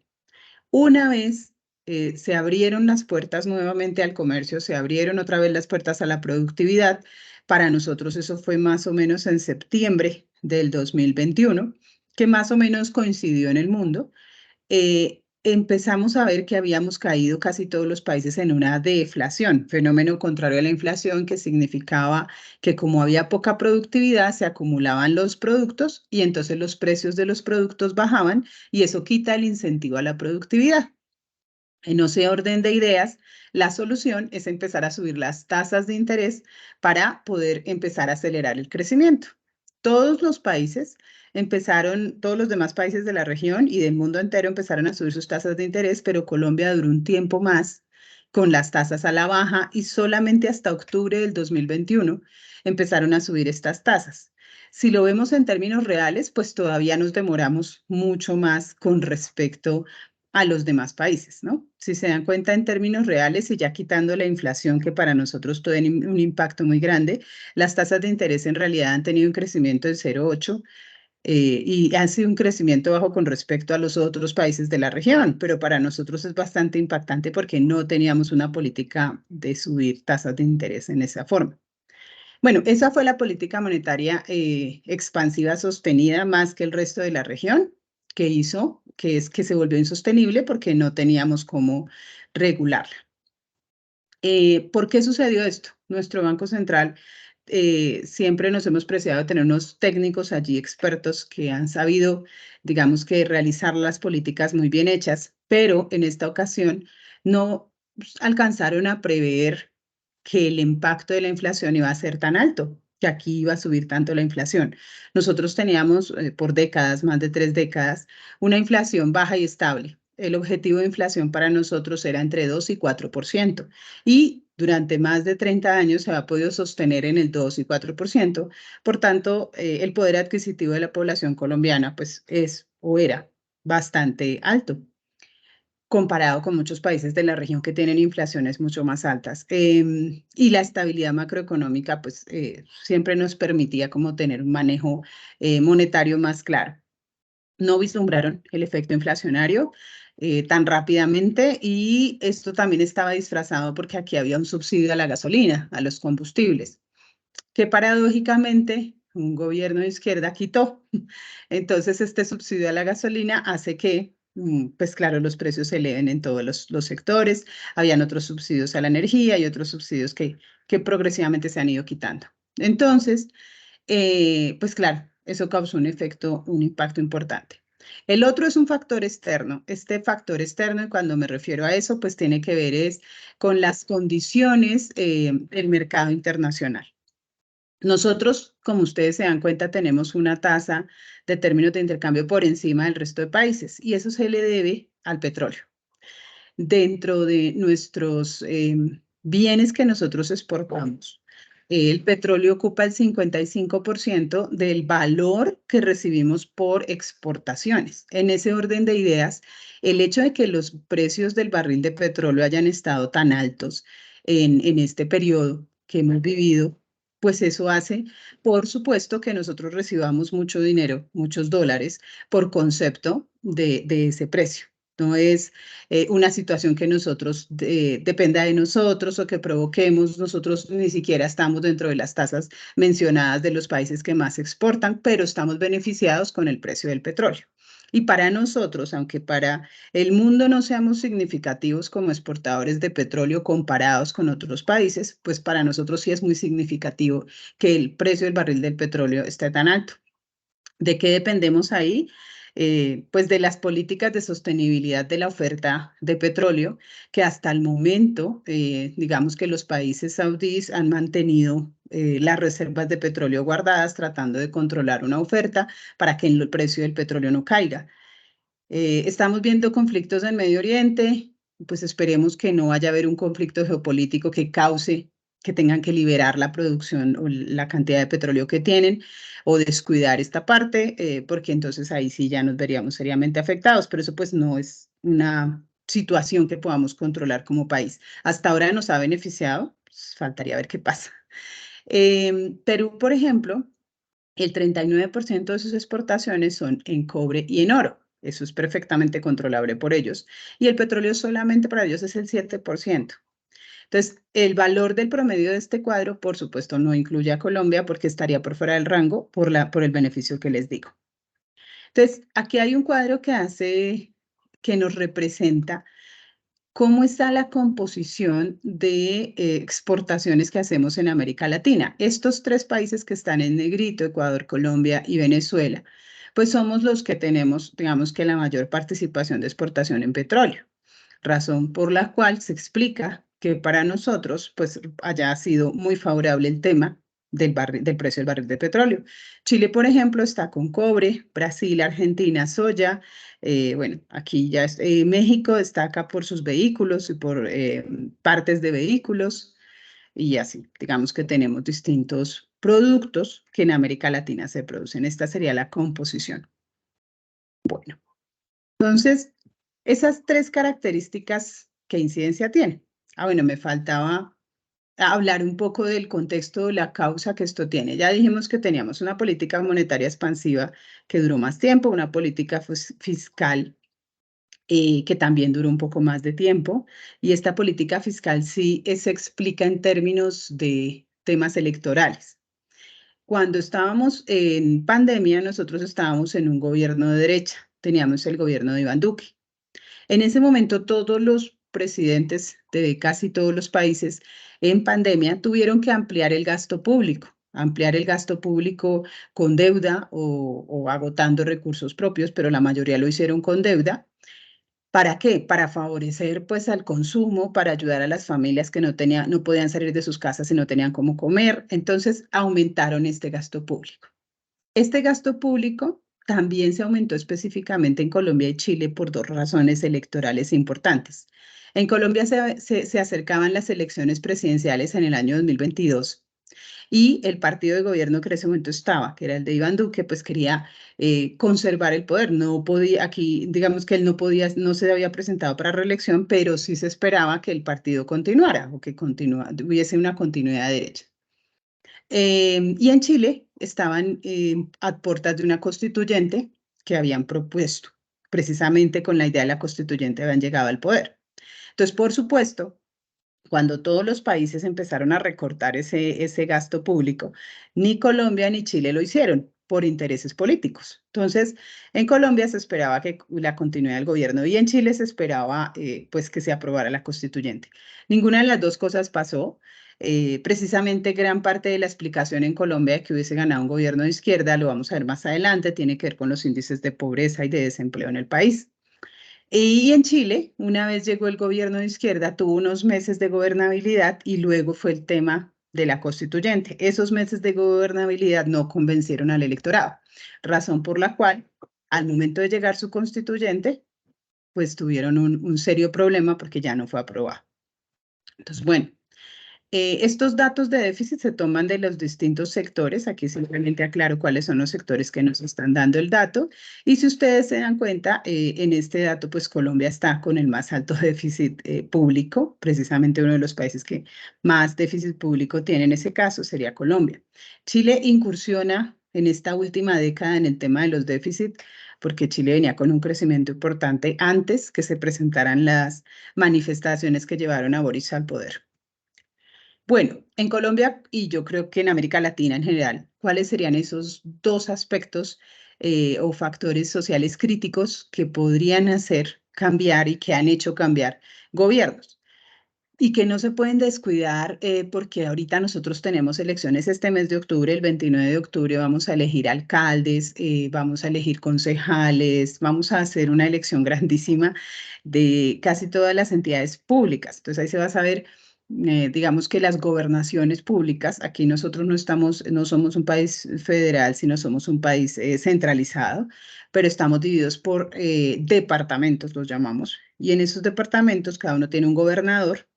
[SPEAKER 1] Una vez se abrieron las puertas nuevamente al comercio, se abrieron otra vez las puertas a la productividad. Para nosotros eso fue más o menos en septiembre del 2021, que más o menos coincidió en el mundo. Empezamos a ver que habíamos caído casi todos los países en una deflación, fenómeno contrario a la inflación, que significaba que como había poca productividad, se acumulaban los productos y entonces los precios de los productos bajaban y eso quita el incentivo a la productividad. En ese orden de ideas, la solución es empezar a subir las tasas de interés para poder empezar a acelerar el crecimiento. Todos los países empezaron, todos los demás países de la región y del mundo entero empezaron a subir sus tasas de interés, pero Colombia duró un tiempo más con las tasas a la baja y solamente hasta octubre del 2021 empezaron a subir estas tasas. Si lo vemos en términos reales, pues todavía nos demoramos mucho más con respecto a los demás países, ¿no? Si se dan cuenta en términos reales y ya quitando la inflación que para nosotros tiene un impacto muy grande, las tasas de interés en realidad han tenido un crecimiento de 0,8 y ha sido un crecimiento bajo con respecto a los otros países de la región, pero para nosotros es bastante impactante porque no teníamos una política de subir tasas de interés en esa forma. Bueno, esa fue la política monetaria expansiva sostenida más que el resto de la región, que hizo que se volvió insostenible porque no teníamos cómo regularla. ¿Por qué sucedió esto? Nuestro Banco Central siempre nos hemos preciado de tener unos técnicos allí expertos que han sabido, digamos que realizar las políticas muy bien hechas, pero en esta ocasión no alcanzaron a prever que el impacto de la inflación iba a ser tan alto, que aquí iba a subir tanto la inflación. Nosotros teníamos por décadas, más de 3 décadas, una inflación baja y estable. El objetivo de inflación para nosotros era entre 2 y 4%. Y durante más de 30 años se ha podido sostener en el 2 y 4%. Por tanto, el poder adquisitivo de la población colombiana pues es o era bastante alto comparado con muchos países de la región que tienen inflaciones mucho más altas. Y la estabilidad macroeconómica pues siempre nos permitía como tener un manejo monetario más claro. No vislumbraron el efecto inflacionario tan rápidamente y esto también estaba disfrazado porque aquí había un subsidio a la gasolina, a los combustibles, que paradójicamente un gobierno de izquierda quitó. Entonces este subsidio a la gasolina hace que, pues claro, los precios se eleven en todos los sectores. Habían otros subsidios a la energía y otros subsidios que progresivamente se han ido quitando. Entonces, pues claro, eso causó un efecto, un impacto importante. El otro es un factor externo. Este factor externo, y cuando me refiero a eso, pues tiene que ver es con las condiciones del mercado internacional. Nosotros, como ustedes se dan cuenta, tenemos una tasa de términos de intercambio por encima del resto de países y eso se le debe al petróleo. Dentro de nuestros bienes que nosotros exportamos, el petróleo ocupa el 55% del valor que recibimos por exportaciones. En ese orden de ideas, el hecho de que los precios del barril de petróleo hayan estado tan altos en este periodo que hemos vivido, pues eso hace, por supuesto, que nosotros recibamos mucho dinero, muchos dólares, por concepto de ese precio. No es una situación que nosotros dependa de nosotros o que provoquemos. Nosotros ni siquiera estamos dentro de las tasas mencionadas de los países que más exportan, pero estamos beneficiados con el precio del petróleo. Y para nosotros, aunque para el mundo no seamos significativos como exportadores de petróleo comparados con otros países, pues para nosotros sí es muy significativo que el precio del barril del petróleo esté tan alto. ¿De qué dependemos ahí? Pues de las políticas de sostenibilidad de la oferta de petróleo, que hasta el momento, digamos que los países saudíes han mantenido las reservas de petróleo guardadas, tratando de controlar una oferta para que el precio del petróleo no caiga. Estamos viendo conflictos en Medio Oriente, pues esperemos que no vaya a haber un conflicto geopolítico que cause que tengan que liberar la producción o la cantidad de petróleo que tienen o descuidar esta parte, porque entonces ahí sí ya nos veríamos seriamente afectados, pero eso pues no es una situación que podamos controlar como país. Hasta ahora nos ha beneficiado, pues faltaría ver qué pasa. Perú, por ejemplo, el 39% de sus exportaciones son en cobre y en oro. Eso es perfectamente controlable por ellos. Y el petróleo solamente para ellos es el 7%. Entonces, el valor del promedio de este cuadro, por supuesto, no incluye a Colombia porque estaría por fuera del rango por el beneficio que les digo. Entonces, aquí hay un cuadro que nos representa cómo está la composición de exportaciones que hacemos en América Latina. Estos 3 países que están en negrito, Ecuador, Colombia y Venezuela, pues somos los que tenemos, digamos que la mayor participación de exportación en petróleo. razón por la cual se explica que para nosotros pues haya sido muy favorable el tema del precio del barril de petróleo. Chile, por ejemplo, está con cobre, Brasil, Argentina, soya, bueno, aquí ya México destaca por sus vehículos y por partes de vehículos y así, digamos que tenemos distintos productos que en América Latina se producen. Esta sería la composición. Bueno, entonces, esas tres características, ¿qué incidencia tienen? Bueno, me faltaba hablar un poco del contexto de la causa que esto tiene. Ya dijimos que teníamos una política monetaria expansiva que duró más tiempo, una política fiscal que también duró un poco más de tiempo, y esta política fiscal sí se explica en términos de temas electorales. Cuando estábamos en pandemia, nosotros estábamos en un gobierno de derecha, teníamos el gobierno de Iván Duque. En ese momento, todos los presidentes de casi todos los países en pandemia tuvieron que ampliar el gasto público con deuda o agotando recursos propios, pero la mayoría lo hicieron con deuda. ¿Para qué? Para favorecer pues al consumo, para ayudar a las familias que no podían salir de sus casas y no tenían cómo comer. Entonces aumentaron este gasto público. Este gasto público también se aumentó específicamente en Colombia y Chile por dos razones electorales importantes. En Colombia se acercaban las elecciones presidenciales en el año 2022 y el partido de gobierno que en ese momento estaba, que era el de Iván Duque, pues quería conservar el poder. No podía, aquí digamos que él no podía, no se había presentado para reelección, pero sí se esperaba que el partido continuara o que hubiese una continuidad de derecha. Y en Chile estaban a puertas de una constituyente que habían propuesto, precisamente con la idea de la constituyente habían llegado al poder. Entonces, por supuesto, cuando todos los países empezaron a recortar ese gasto público, ni Colombia ni Chile lo hicieron por intereses políticos. Entonces, en Colombia se esperaba que la continuidad del gobierno y en Chile se esperaba pues que se aprobara la constituyente. Ninguna de las dos cosas pasó. Precisamente gran parte de la explicación en Colombia de que hubiese ganado un gobierno de izquierda, lo vamos a ver más adelante, tiene que ver con los índices de pobreza y de desempleo en el país. Y en Chile, una vez llegó el gobierno de izquierda, tuvo unos meses de gobernabilidad y luego fue el tema de la constituyente. Esos meses de gobernabilidad no convencieron al electorado, razón por la cual al momento de llegar su constituyente, pues tuvieron un serio problema porque ya no fue aprobado. Entonces, bueno, estos datos de déficit se toman de los distintos sectores. Aquí simplemente aclaro cuáles son los sectores que nos están dando el dato. Y si ustedes se dan cuenta, en este dato, pues Colombia está con el más alto déficit público. Precisamente uno de los países que más déficit público tiene en ese caso sería Colombia. Chile incursiona en esta última década en el tema de los déficits porque Chile venía con un crecimiento importante antes que se presentaran las manifestaciones que llevaron a Boric al poder. Bueno, en Colombia y yo creo que en América Latina en general, ¿cuáles serían esos dos aspectos o factores sociales críticos que podrían hacer cambiar y que han hecho cambiar gobiernos? Y que no se pueden descuidar porque ahorita nosotros tenemos elecciones este mes de octubre, el 29 de octubre vamos a elegir alcaldes, vamos a elegir concejales, vamos a hacer una elección grandísima de casi todas las entidades públicas. Entonces ahí se va a saber digamos que las gobernaciones públicas, aquí nosotros no somos un país federal, sino somos un país centralizado, pero estamos divididos por departamentos, los llamamos, y en esos departamentos cada uno tiene un gobernador,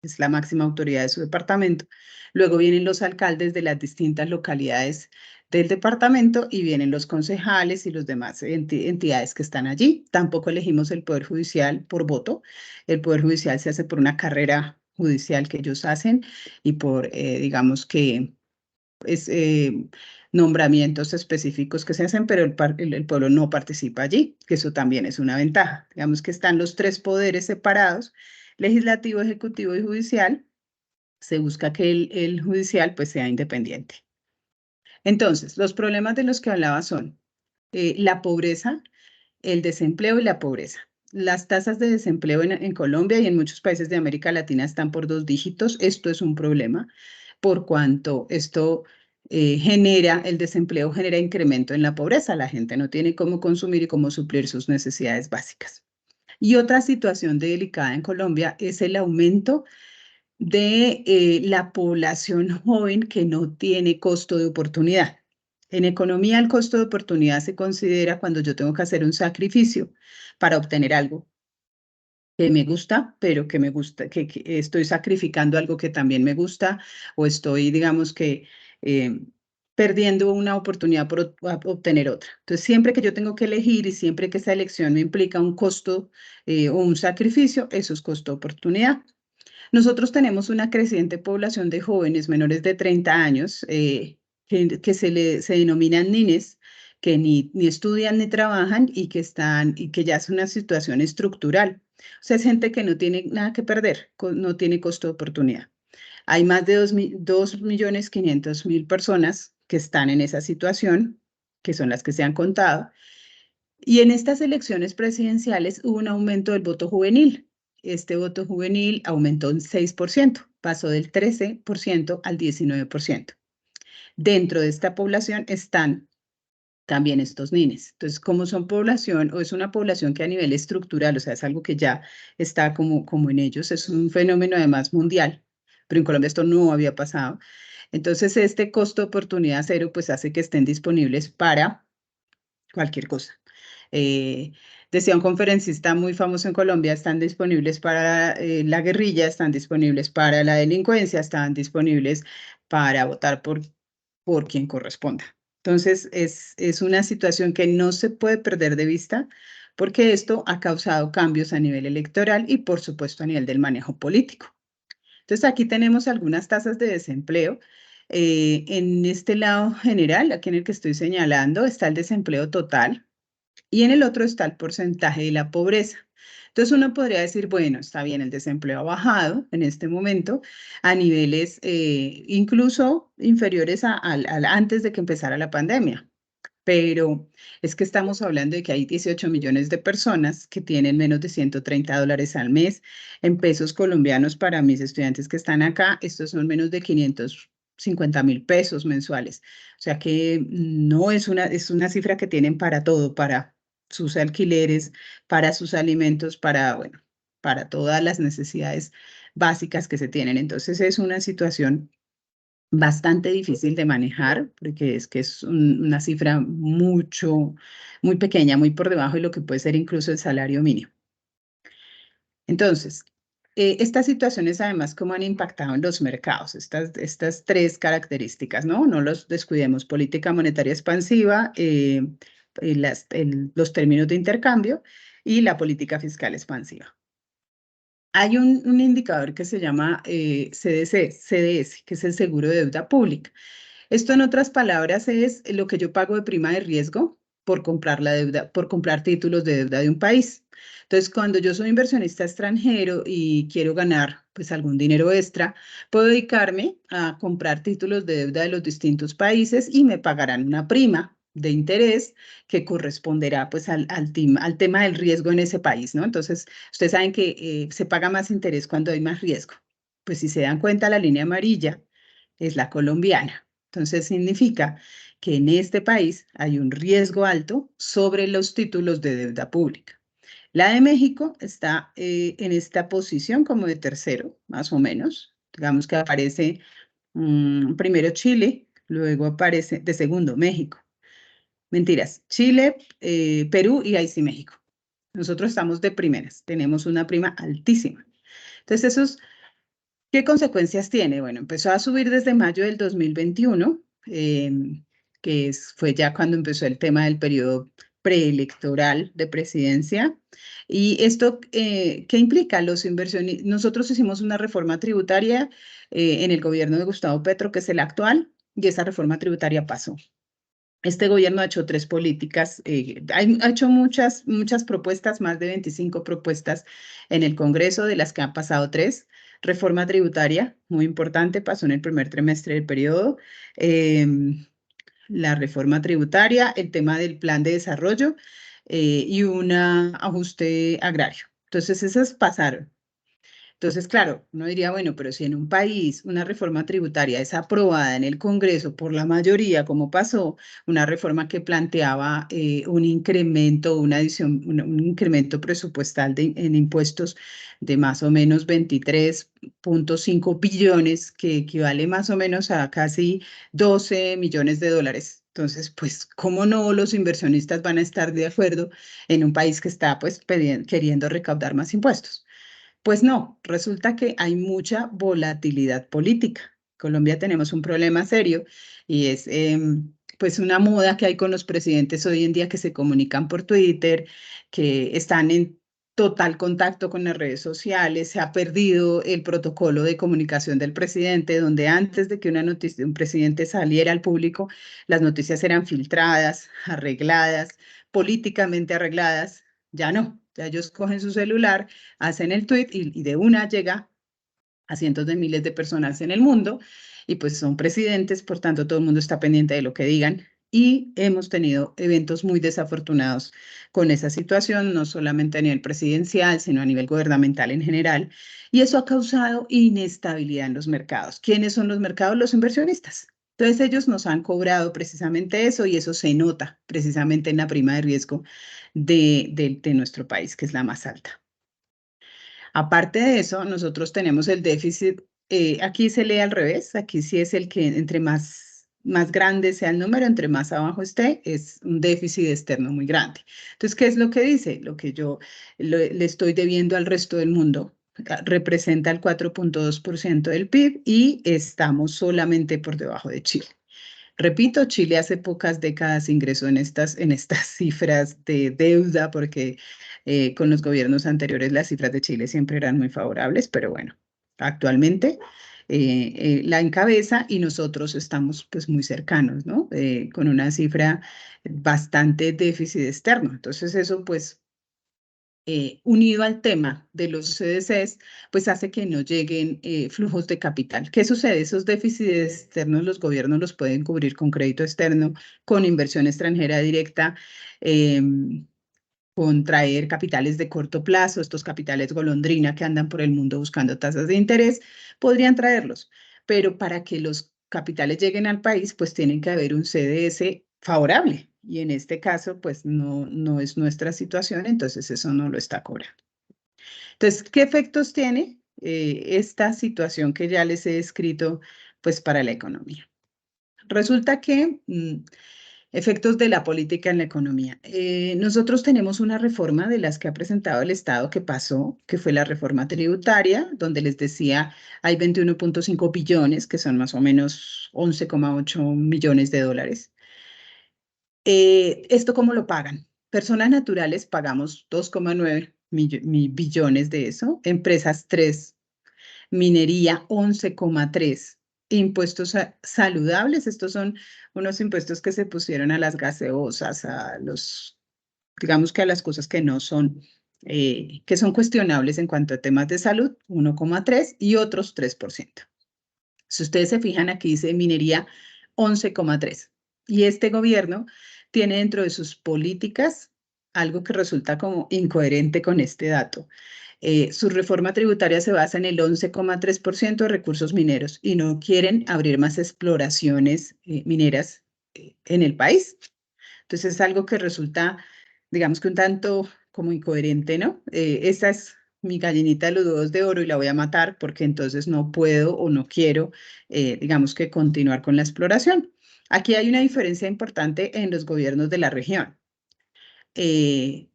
[SPEAKER 1] es la máxima autoridad de su departamento, luego vienen los alcaldes de las distintas localidades del departamento y vienen los concejales y los demás entidades que están allí. Tampoco elegimos el Poder Judicial por voto, el Poder Judicial se hace por una carrera judicial que ellos hacen y por, digamos que, es, nombramientos específicos que se hacen, pero el pueblo no participa allí, que eso también es una ventaja. Digamos que están los tres poderes separados, legislativo, ejecutivo y judicial. Se busca que el judicial pues sea independiente. Entonces, los problemas de los que hablaba son la pobreza, el desempleo y la pobreza. Las tasas de desempleo en Colombia y en muchos países de América Latina están por 2 dígitos. Esto es un problema por cuanto esto el desempleo genera incremento en la pobreza. La gente no tiene cómo consumir y cómo suplir sus necesidades básicas. Y otra situación delicada en Colombia es el aumento de la población joven que no tiene costo de oportunidad. En economía, el costo de oportunidad se considera cuando yo tengo que hacer un sacrificio para obtener algo que me gusta, pero que me gusta, que estoy sacrificando algo que también me gusta, o estoy, digamos que, perdiendo una oportunidad por obtener otra. Entonces, siempre que yo tengo que elegir y siempre que esa elección me implica un costo o un sacrificio, eso es costo de oportunidad. Nosotros tenemos una creciente población de jóvenes menores de 30 años que se denominan NINES, que ni estudian ni trabajan y que ya es una situación estructural. O sea, es gente que no tiene nada que perder, no tiene costo de oportunidad. Hay más de 2.500.000 personas que están en esa situación, que son las que se han contado. Y en estas elecciones presidenciales hubo un aumento del voto juvenil. Este voto juvenil aumentó un 6%, pasó del 13% al 19%. Dentro de esta población están también estos niños. Entonces, como son población, o es una población que a nivel estructural, o sea, es algo que ya está como en ellos, es un fenómeno además mundial, pero en Colombia esto no había pasado. Entonces, este costo de oportunidad cero, pues hace que estén disponibles para cualquier cosa. Decía un conferencista muy famoso en Colombia, están disponibles para la guerrilla, están disponibles para la delincuencia, están disponibles para votar por quien corresponda. Entonces, es una situación que no se puede perder de vista porque esto ha causado cambios a nivel electoral y, por supuesto, a nivel del manejo político. Entonces, aquí tenemos algunas tasas de desempleo. En este lado general, aquí en el que estoy señalando, está el desempleo total y en el otro está el porcentaje de la pobreza. Entonces, uno podría decir, bueno, está bien, el desempleo ha bajado en este momento a niveles incluso inferiores antes de que empezara la pandemia. Pero es que estamos hablando de que hay 18 millones de personas que tienen menos de $130 al mes. En pesos colombianos, para mis estudiantes que están acá, estos son menos de 550.000 pesos mensuales. O sea que no es una cifra que tienen para todo, para sus alquileres, para sus alimentos, bueno, para todas las necesidades básicas que se tienen. Entonces es una situación bastante difícil de manejar, porque es que es una cifra muy pequeña, muy por debajo de lo que puede ser incluso el salario mínimo. Entonces, estas situaciones además cómo han impactado en los mercados, estas tres características, ¿no? No los descuidemos, política monetaria expansiva, los términos de intercambio y la política fiscal expansiva. Hay un indicador que se llama CDS, que es el seguro de deuda pública. Esto, en otras palabras, es lo que yo pago de prima de riesgo por comprar la deuda, por comprar títulos de deuda de un país. Entonces, cuando yo soy inversionista extranjero y quiero ganar pues algún dinero extra, puedo dedicarme a comprar títulos de deuda de los distintos países y me pagarán una prima de interés que corresponderá pues al tema del riesgo en ese país, ¿no? Entonces, ustedes saben que se paga más interés cuando hay más riesgo. Pues si se dan cuenta, la línea amarilla es la colombiana. Entonces significa que en este país hay un riesgo alto sobre los títulos de deuda pública. La de México está en esta posición como de tercero, más o menos. Digamos que aparece primero Chile, luego aparece de segundo México. Mentiras, Chile, Perú y ahí sí México. Nosotros estamos de primeras, tenemos una prima altísima. Entonces, ¿qué consecuencias tiene? Bueno, empezó a subir desde mayo del 2021, fue ya cuando empezó el tema del periodo preelectoral de presidencia. ¿Y esto qué implica? Los inversionistas, nosotros hicimos una reforma tributaria en el gobierno de Gustavo Petro, que es el actual, y esa reforma tributaria pasó. Este gobierno ha hecho tres políticas, ha hecho muchas propuestas, más de 25 propuestas en el Congreso, de las que han pasado tres. Reforma tributaria, muy importante, pasó en el primer trimestre del periodo. La reforma tributaria, el tema del plan de desarrollo y un ajuste agrario. Entonces, esas pasaron. Entonces, claro, uno diría, bueno, pero si en un país una reforma tributaria es aprobada en el Congreso por la mayoría, como pasó, una reforma que planteaba un incremento, una adición, un incremento presupuestal en impuestos de más o menos 23.5 billones, que equivale más o menos a casi 12 millones de dólares. Entonces, pues, ¿cómo no los inversionistas van a estar de acuerdo en un país que está, pues, queriendo recaudar más impuestos? Pues no, resulta que hay mucha volatilidad política. En Colombia tenemos un problema serio y es pues una moda que hay con los presidentes hoy en día que se comunican por Twitter, que están en total contacto con las redes sociales, se ha perdido el protocolo de comunicación del presidente, donde antes de que una noticia de un presidente saliera al público, las noticias eran filtradas, arregladas, políticamente arregladas. Ya no, ya ellos cogen su celular, hacen el tweet y de una llega a cientos de miles de personas en el mundo y pues son presidentes, por tanto todo el mundo está pendiente de lo que digan y hemos tenido eventos muy desafortunados con esa situación, no solamente a nivel presidencial, sino a nivel gubernamental en general, y eso ha causado inestabilidad en los mercados. ¿Quiénes son los mercados? Los inversionistas. Entonces ellos nos han cobrado precisamente eso y eso se nota precisamente en la prima de riesgo de nuestro país, que es la más alta. Aparte de eso, nosotros tenemos el déficit, aquí se lee al revés, aquí sí es el que entre más grande sea el número, entre más abajo esté, es un déficit externo muy grande. Entonces, ¿qué es lo que dice? Lo que yo le estoy debiendo al resto del mundo. Representa el 4.2% del PIB y estamos solamente por debajo de Chile. Repito, Chile hace pocas décadas ingresó en estas cifras de deuda porque con los gobiernos anteriores las cifras de Chile siempre eran muy favorables, pero bueno, actualmente la encabeza y nosotros estamos pues muy cercanos, ¿no? Con una cifra bastante déficit externo. Entonces eso pues unido al tema de los CDCs, pues hace que no lleguen flujos de capital. ¿Qué sucede? Esos déficits externos los gobiernos los pueden cubrir con crédito externo, con inversión extranjera directa, con traer capitales de corto plazo, estos capitales golondrina que andan por el mundo buscando tasas de interés, podrían traerlos. Pero para que los capitales lleguen al país, pues tienen que haber un CDS favorable. Y en este caso, pues no es nuestra situación, entonces eso no lo está cobrando. Entonces, ¿qué efectos tiene esta situación que ya les he descrito, pues para la economía? Resulta que efectos de la política en la economía. Nosotros tenemos una reforma de las que ha presentado el Estado que pasó, que fue la reforma tributaria, donde les decía hay 21.5 billones, que son más o menos 11,8 millones de dólares. ¿Esto cómo lo pagan? Personas naturales pagamos 2,9 billones de eso, empresas 3, minería 11,3, impuestos saludables, estos son unos impuestos que se pusieron a las gaseosas, digamos que a las cosas que son cuestionables en cuanto a temas de salud, 1,3 y otros 3%. Si ustedes se fijan, aquí dice minería 11,3. Y este gobierno tiene dentro de sus políticas algo que resulta como incoherente con este dato. Su reforma tributaria se basa en el 11,3% de recursos mineros y no quieren abrir más exploraciones mineras en el país. Entonces es algo que resulta, digamos que un tanto como incoherente, ¿no? Esa es mi gallinita de los huevos de oro y la voy a matar porque entonces no puedo o no quiero, digamos que continuar con la exploración. Aquí hay una diferencia importante en los gobiernos de la región.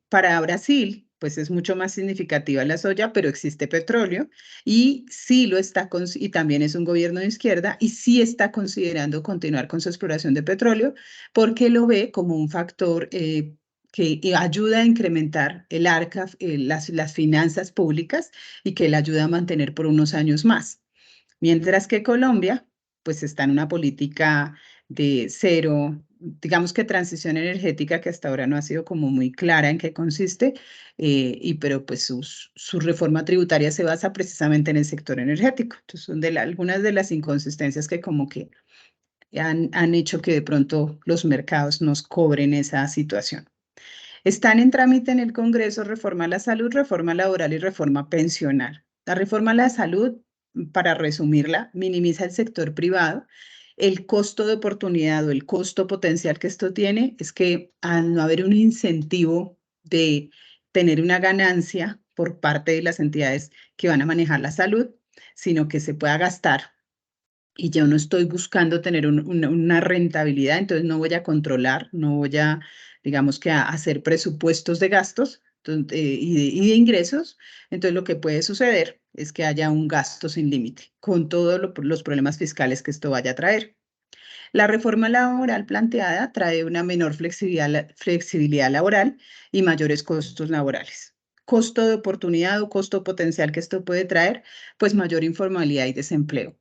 [SPEAKER 1] Para Brasil, pues es mucho más significativa la soya, pero existe petróleo y sí lo está, y también es un gobierno de izquierda y sí está considerando continuar con su exploración de petróleo porque lo ve como un factor que ayuda a incrementar el ARCA, las finanzas públicas y que le ayuda a mantener por unos años más. Mientras que Colombia, pues está en una política de cero, digamos que transición energética que hasta ahora no ha sido como muy clara en qué consiste, pero pues su reforma tributaria se basa precisamente en el sector energético. Entonces son algunas de las inconsistencias que como que han hecho que de pronto los mercados nos cobren esa situación. Están en trámite en el Congreso reforma a la salud, reforma laboral y reforma pensional. La reforma a la salud, para resumirla, minimiza el sector privado. El costo de oportunidad o el costo potencial que esto tiene es que al no haber un incentivo de tener una ganancia por parte de las entidades que van a manejar la salud, sino que se pueda gastar y yo no estoy buscando tener una rentabilidad, entonces no voy a controlar, no voy a, digamos que a hacer presupuestos de gastos y de ingresos, entonces lo que puede suceder es que haya un gasto sin límite, con todos los problemas fiscales que esto vaya a traer. La reforma laboral planteada trae una menor flexibilidad laboral y mayores costos laborales. Costo de oportunidad o costo potencial que esto puede traer, pues mayor informalidad y desempleo.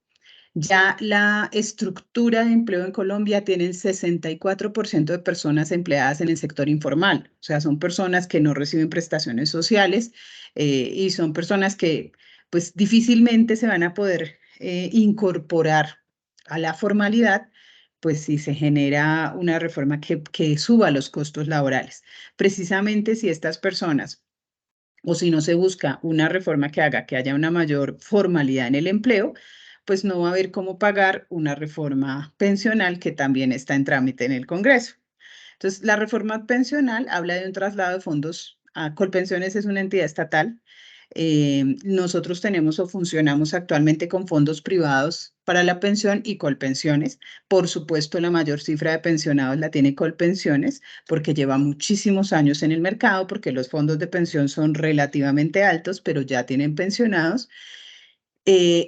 [SPEAKER 1] Ya la estructura de empleo en Colombia tiene el 64% de personas empleadas en el sector informal, o sea, son personas que no reciben prestaciones sociales y son personas que pues difícilmente se van a poder incorporar a la formalidad, pues si se genera una reforma que suba los costos laborales. Precisamente si estas personas o si no se busca una reforma que haga que haya una mayor formalidad en el empleo, pues no va a haber cómo pagar una reforma pensional que también está en trámite en el Congreso. Entonces, la reforma pensional habla de un traslado de fondos a Colpensiones, es una entidad estatal. Nosotros tenemos o funcionamos actualmente con fondos privados para la pensión y Colpensiones. Por supuesto, la mayor cifra de pensionados la tiene Colpensiones porque lleva muchísimos años en el mercado, porque los fondos de pensión son relativamente altos, pero ya tienen pensionados.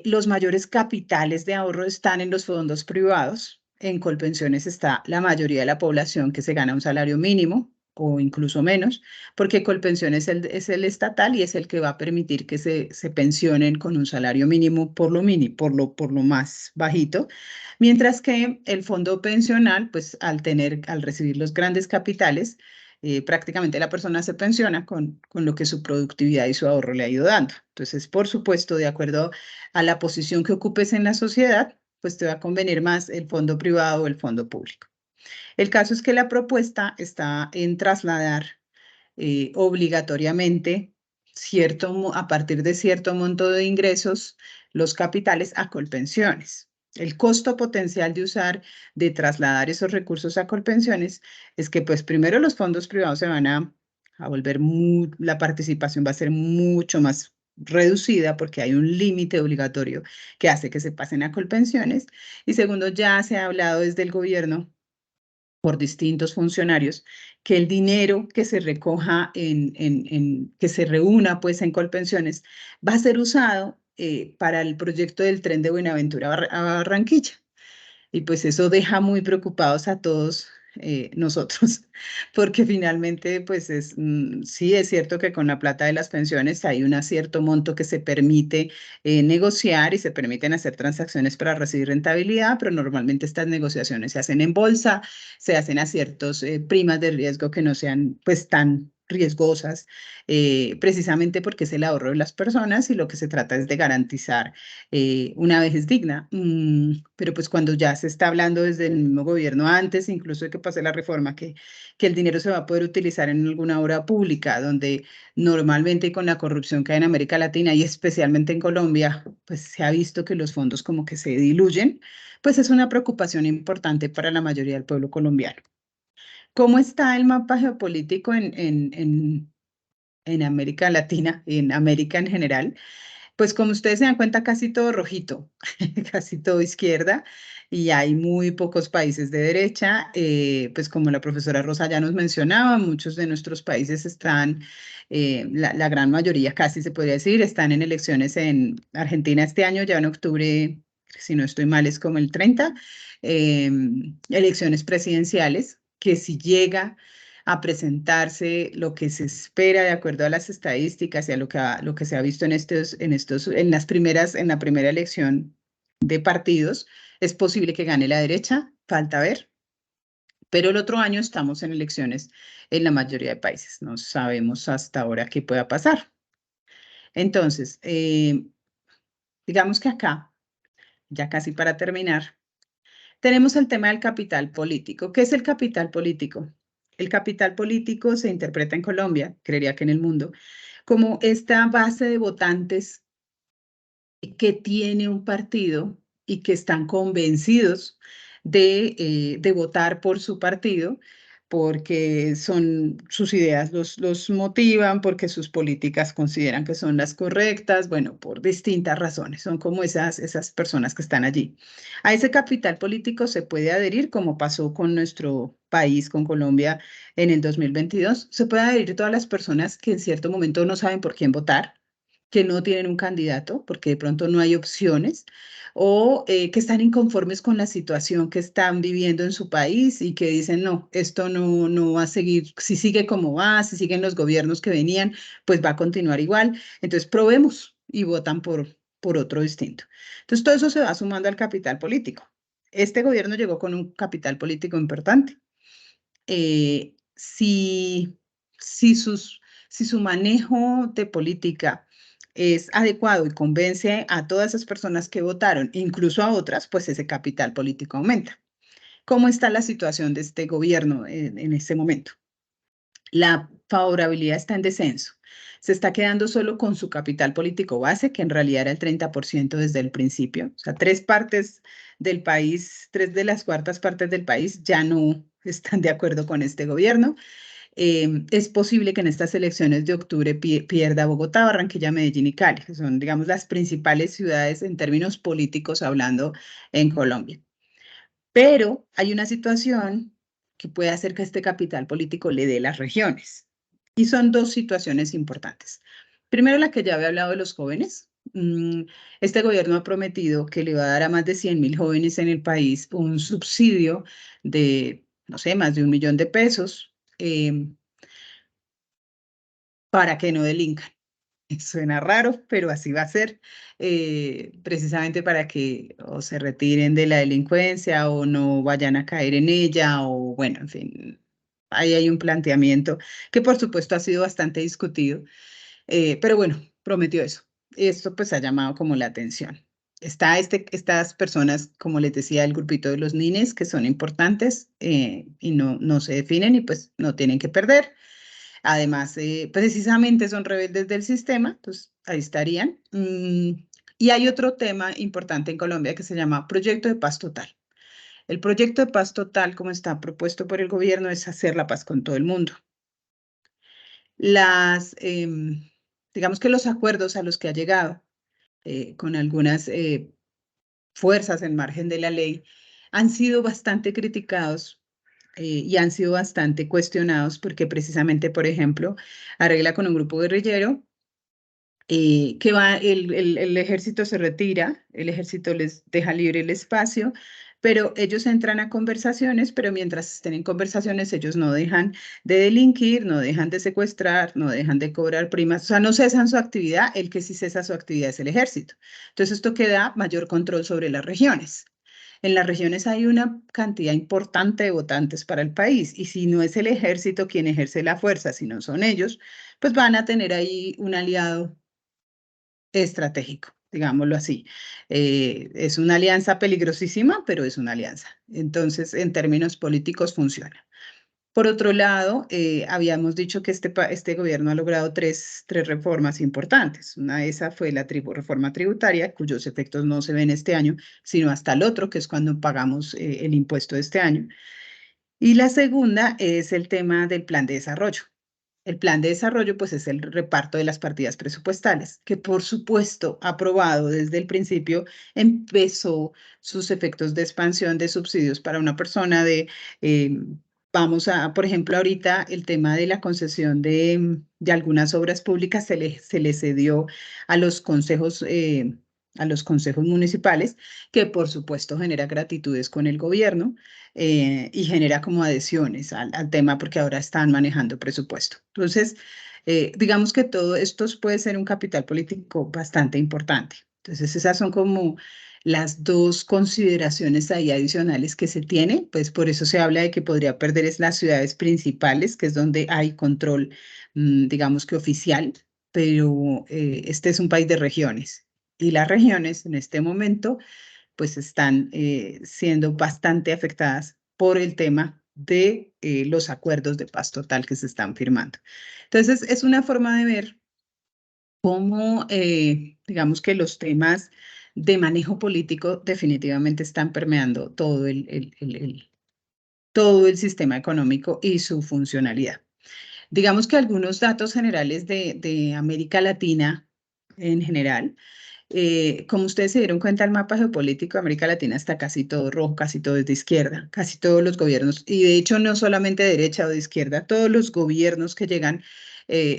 [SPEAKER 1] Los mayores capitales de ahorro están en los fondos privados. En Colpensiones está la mayoría de la población que se gana un salario mínimo o incluso menos, porque Colpensiones es el estatal y es el que va a permitir que se pensionen con un salario mínimo por lo más bajito, mientras que el fondo pensional, pues al recibir los grandes capitales, prácticamente la persona se pensiona con lo que su productividad y su ahorro le ha ido dando. Entonces, por supuesto, de acuerdo a la posición que ocupes en la sociedad, pues te va a convenir más el fondo privado o el fondo público. El caso es que la propuesta está en trasladar obligatoriamente a partir de cierto monto de ingresos los capitales a Colpensiones. El costo potencial de trasladar esos recursos a Colpensiones es que pues primero los fondos privados se van a volver, la participación va a ser mucho más reducida porque hay un límite obligatorio que hace que se pasen a Colpensiones. Y segundo, ya se ha hablado desde el gobierno por distintos funcionarios, que el dinero que se recoja que se reúna pues en Colpensiones va a ser usado para el proyecto del tren de Buenaventura a Barranquilla. Y pues eso deja muy preocupados a todos nosotros, porque finalmente, pues sí es cierto que con la plata de las pensiones hay un cierto monto que se permite negociar y se permiten hacer transacciones para recibir rentabilidad, pero normalmente estas negociaciones se hacen en bolsa, se hacen a ciertas primas de riesgo que no sean pues tan riesgosas, precisamente porque es el ahorro de las personas y lo que se trata es de garantizar una vejez digna. Pero pues cuando ya se está hablando desde el mismo gobierno, antes incluso de que pase la reforma, que el dinero se va a poder utilizar en alguna obra pública, donde normalmente con la corrupción que hay en América Latina y especialmente en Colombia, pues se ha visto que los fondos como que se diluyen, pues es una preocupación importante para la mayoría del pueblo colombiano. ¿Cómo está el mapa geopolítico en América Latina y en América en general? Pues como ustedes se dan cuenta, casi todo rojito, casi todo izquierda, y hay muy pocos países de derecha. Pues como la profesora Rosa ya nos mencionaba, muchos de nuestros países están, la gran mayoría casi se podría decir, están en elecciones en Argentina este año, ya en octubre, si no estoy mal, es como el 30, elecciones presidenciales, que si llega a presentarse lo que se espera de acuerdo a las estadísticas y a lo que se ha visto en la primera elección de partidos, es posible que gane la derecha, falta ver, pero el otro año estamos en elecciones en la mayoría de países, no sabemos hasta ahora qué pueda pasar. Entonces, digamos que acá, ya casi para terminar, tenemos el tema del capital político. ¿Qué es el capital político? El capital político se interpreta en Colombia, creería que en el mundo, como esta base de votantes que tiene un partido y que están convencidos de votar por su partido porque sus ideas los motivan, porque sus políticas consideran que son las correctas, bueno, por distintas razones. Son como esas personas que están allí. A ese capital político se puede adherir, como pasó con nuestro país, con Colombia en el 2022. Se puede adherir todas las personas que en cierto momento no saben por quién votar, que no tienen un candidato porque de pronto no hay opciones, o que están inconformes con la situación que están viviendo en su país y que dicen, no, esto no va a seguir, si sigue como va, si siguen los gobiernos que venían, pues va a continuar igual. Entonces probemos y votan por otro distinto. Entonces todo eso se va sumando al capital político. Este gobierno llegó con un capital político importante. Eh, si, si, si su manejo de política es adecuado y convence a todas esas personas que votaron, incluso a otras, pues ese capital político aumenta. ¿Cómo está la situación de este gobierno en este momento? La favorabilidad está en descenso. Se está quedando solo con su capital político base, que en realidad era el 30% desde el principio. O sea, 3 partes del país, 3 de las 4 partes del país ya no están de acuerdo con este gobierno. Es posible que en estas elecciones de octubre pierda Bogotá, Barranquilla, Medellín y Cali, que son, digamos, las principales ciudades en términos políticos hablando en Colombia. Pero hay una situación que puede hacer que este capital político le dé las regiones. Y son 2 situaciones importantes. Primero, la que ya había hablado de los jóvenes. Este gobierno ha prometido que le va a dar a más de 100.000 jóvenes en el país un subsidio de, no sé, más de 1.000.000 de pesos para que no delincan. Suena raro, pero así va a ser, precisamente para que o se retiren de la delincuencia o no vayan a caer en ella o bueno, en fin, ahí hay un planteamiento que por supuesto ha sido bastante discutido, pero bueno, prometió eso. Esto pues ha llamado como la atención. Estas personas, como les decía, el grupito de los nines, que son importantes y no se definen y pues no tienen que perder. Además, precisamente son rebeldes del sistema, entonces ahí estarían. Y hay otro tema importante en Colombia que se llama Proyecto de Paz Total. El proyecto de paz total, como está propuesto por el gobierno, es hacer la paz con todo el mundo. Digamos que los acuerdos a los que ha llegado con algunas fuerzas en margen de la ley han sido bastante criticados y han sido bastante cuestionados porque precisamente, por ejemplo, arregla con un grupo guerrillero que el ejército se retira, el ejército les deja libre el espacio, pero ellos entran a conversaciones, pero mientras estén en conversaciones ellos no dejan de delinquir, no dejan de secuestrar, no dejan de cobrar primas, o sea, no cesan su actividad, el que sí cesa su actividad es el ejército. Entonces esto que da mayor control sobre las regiones. En las regiones hay una cantidad importante de votantes para el país y si no es el ejército quien ejerce la fuerza, si no son ellos, pues van a tener ahí un aliado estratégico, digámoslo así. Es una alianza peligrosísima, pero es una alianza. Entonces, en términos políticos funciona. Por otro lado, habíamos dicho que este gobierno ha logrado tres reformas importantes. Una de esas fue la reforma tributaria, cuyos efectos no se ven este año, sino hasta el otro, que es cuando pagamos el impuesto de este año. Y la segunda es el tema del plan de desarrollo. El plan de desarrollo, pues, es el reparto de las partidas presupuestales, que por supuesto, aprobado desde el principio, empezó sus efectos de expansión de subsidios para una persona por ejemplo, ahorita el tema de la concesión de algunas obras públicas se le cedió a los consejos municipales, que por supuesto genera gratitudes con el gobierno y genera como adhesiones al tema porque ahora están manejando presupuesto. Entonces, digamos que todo esto puede ser un capital político bastante importante. Entonces, esas son como las 2 consideraciones ahí adicionales que se tiene, pues por eso se habla de que podría perder es las ciudades principales, que es donde hay control, digamos que oficial, pero este es un país de regiones y las regiones en este momento pues están siendo bastante afectadas por el tema de los acuerdos de paz total que se están firmando. Entonces, es una forma de ver cómo, digamos que los temas de manejo político definitivamente están permeando todo el sistema económico y su funcionalidad. Digamos que algunos datos generales de América Latina en general, como ustedes se dieron cuenta, el mapa geopolítico de América Latina está casi todo rojo, casi todo es de izquierda, casi todos los gobiernos, y de hecho no solamente de derecha o de izquierda, todos los gobiernos que llegan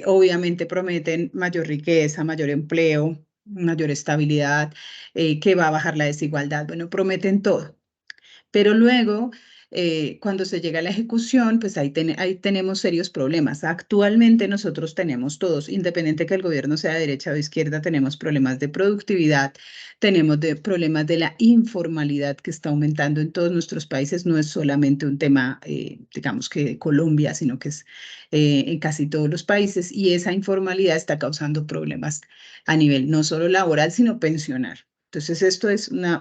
[SPEAKER 1] obviamente prometen mayor riqueza, mayor empleo, mayor estabilidad, que va a bajar la desigualdad, bueno, prometen todo. Pero luego, cuando se llega a la ejecución, pues ahí tenemos serios problemas. Actualmente nosotros tenemos todos, independiente que el gobierno sea de derecha o de izquierda, tenemos problemas de productividad, tenemos problemas de la informalidad que está aumentando en todos nuestros países. No es solamente un tema, digamos que de Colombia, sino que es en casi todos los países. Y esa informalidad está causando problemas a nivel no solo laboral, sino pensional. Entonces,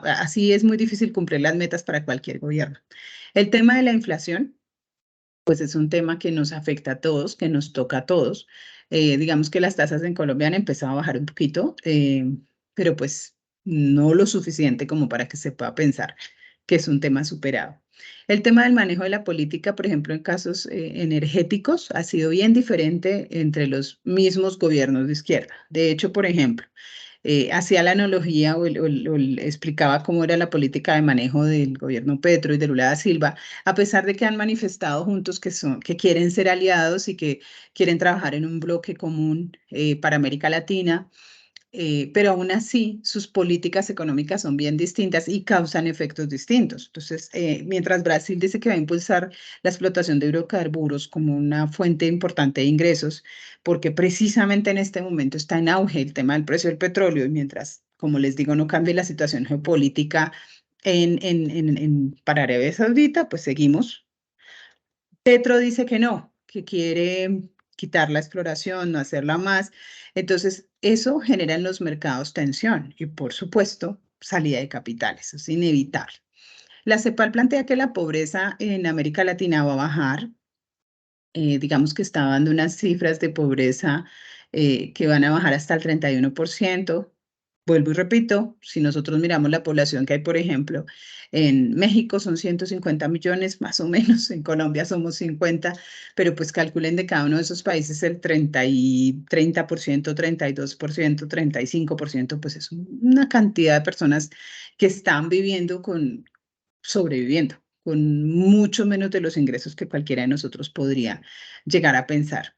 [SPEAKER 1] así es muy difícil cumplir las metas para cualquier gobierno. El tema de la inflación, pues es un tema que nos afecta a todos, que nos toca a todos. Digamos que las tasas en Colombia han empezado a bajar un poquito, pero pues no lo suficiente como para que se pueda pensar que es un tema superado. El tema del manejo de la política, por ejemplo, en casos energéticos, ha sido bien diferente entre los mismos gobiernos de izquierda. De hecho, por ejemplo, hacía la analogía explicaba cómo era la política de manejo del gobierno Petro y de Lula da Silva, a pesar de que han manifestado juntos que quieren ser aliados y que quieren trabajar en un bloque común para América Latina. Pero aún así sus políticas económicas son bien distintas y causan efectos distintos. Entonces, mientras Brasil dice que va a impulsar la explotación de hidrocarburos como una fuente importante de ingresos, porque precisamente en este momento está en auge el tema del precio del petróleo, y mientras, como les digo, no cambie la situación geopolítica para Arabia Saudita, pues seguimos. Petro dice que no, que quiere quitar la exploración, no hacerla más. Entonces, eso genera en los mercados tensión y, por supuesto, salida de capitales. Es inevitable. La CEPAL plantea que la pobreza en América Latina va a bajar. Digamos que está dando unas cifras de pobreza que van a bajar hasta el 31%. Vuelvo y repito, si nosotros miramos la población que hay, por ejemplo, en México son 150 millones más o menos, en Colombia somos 50, pero pues calculen de cada uno de esos países el 30%, 32%, 35%, pues es una cantidad de personas que están sobreviviendo con mucho menos de los ingresos que cualquiera de nosotros podría llegar a pensar.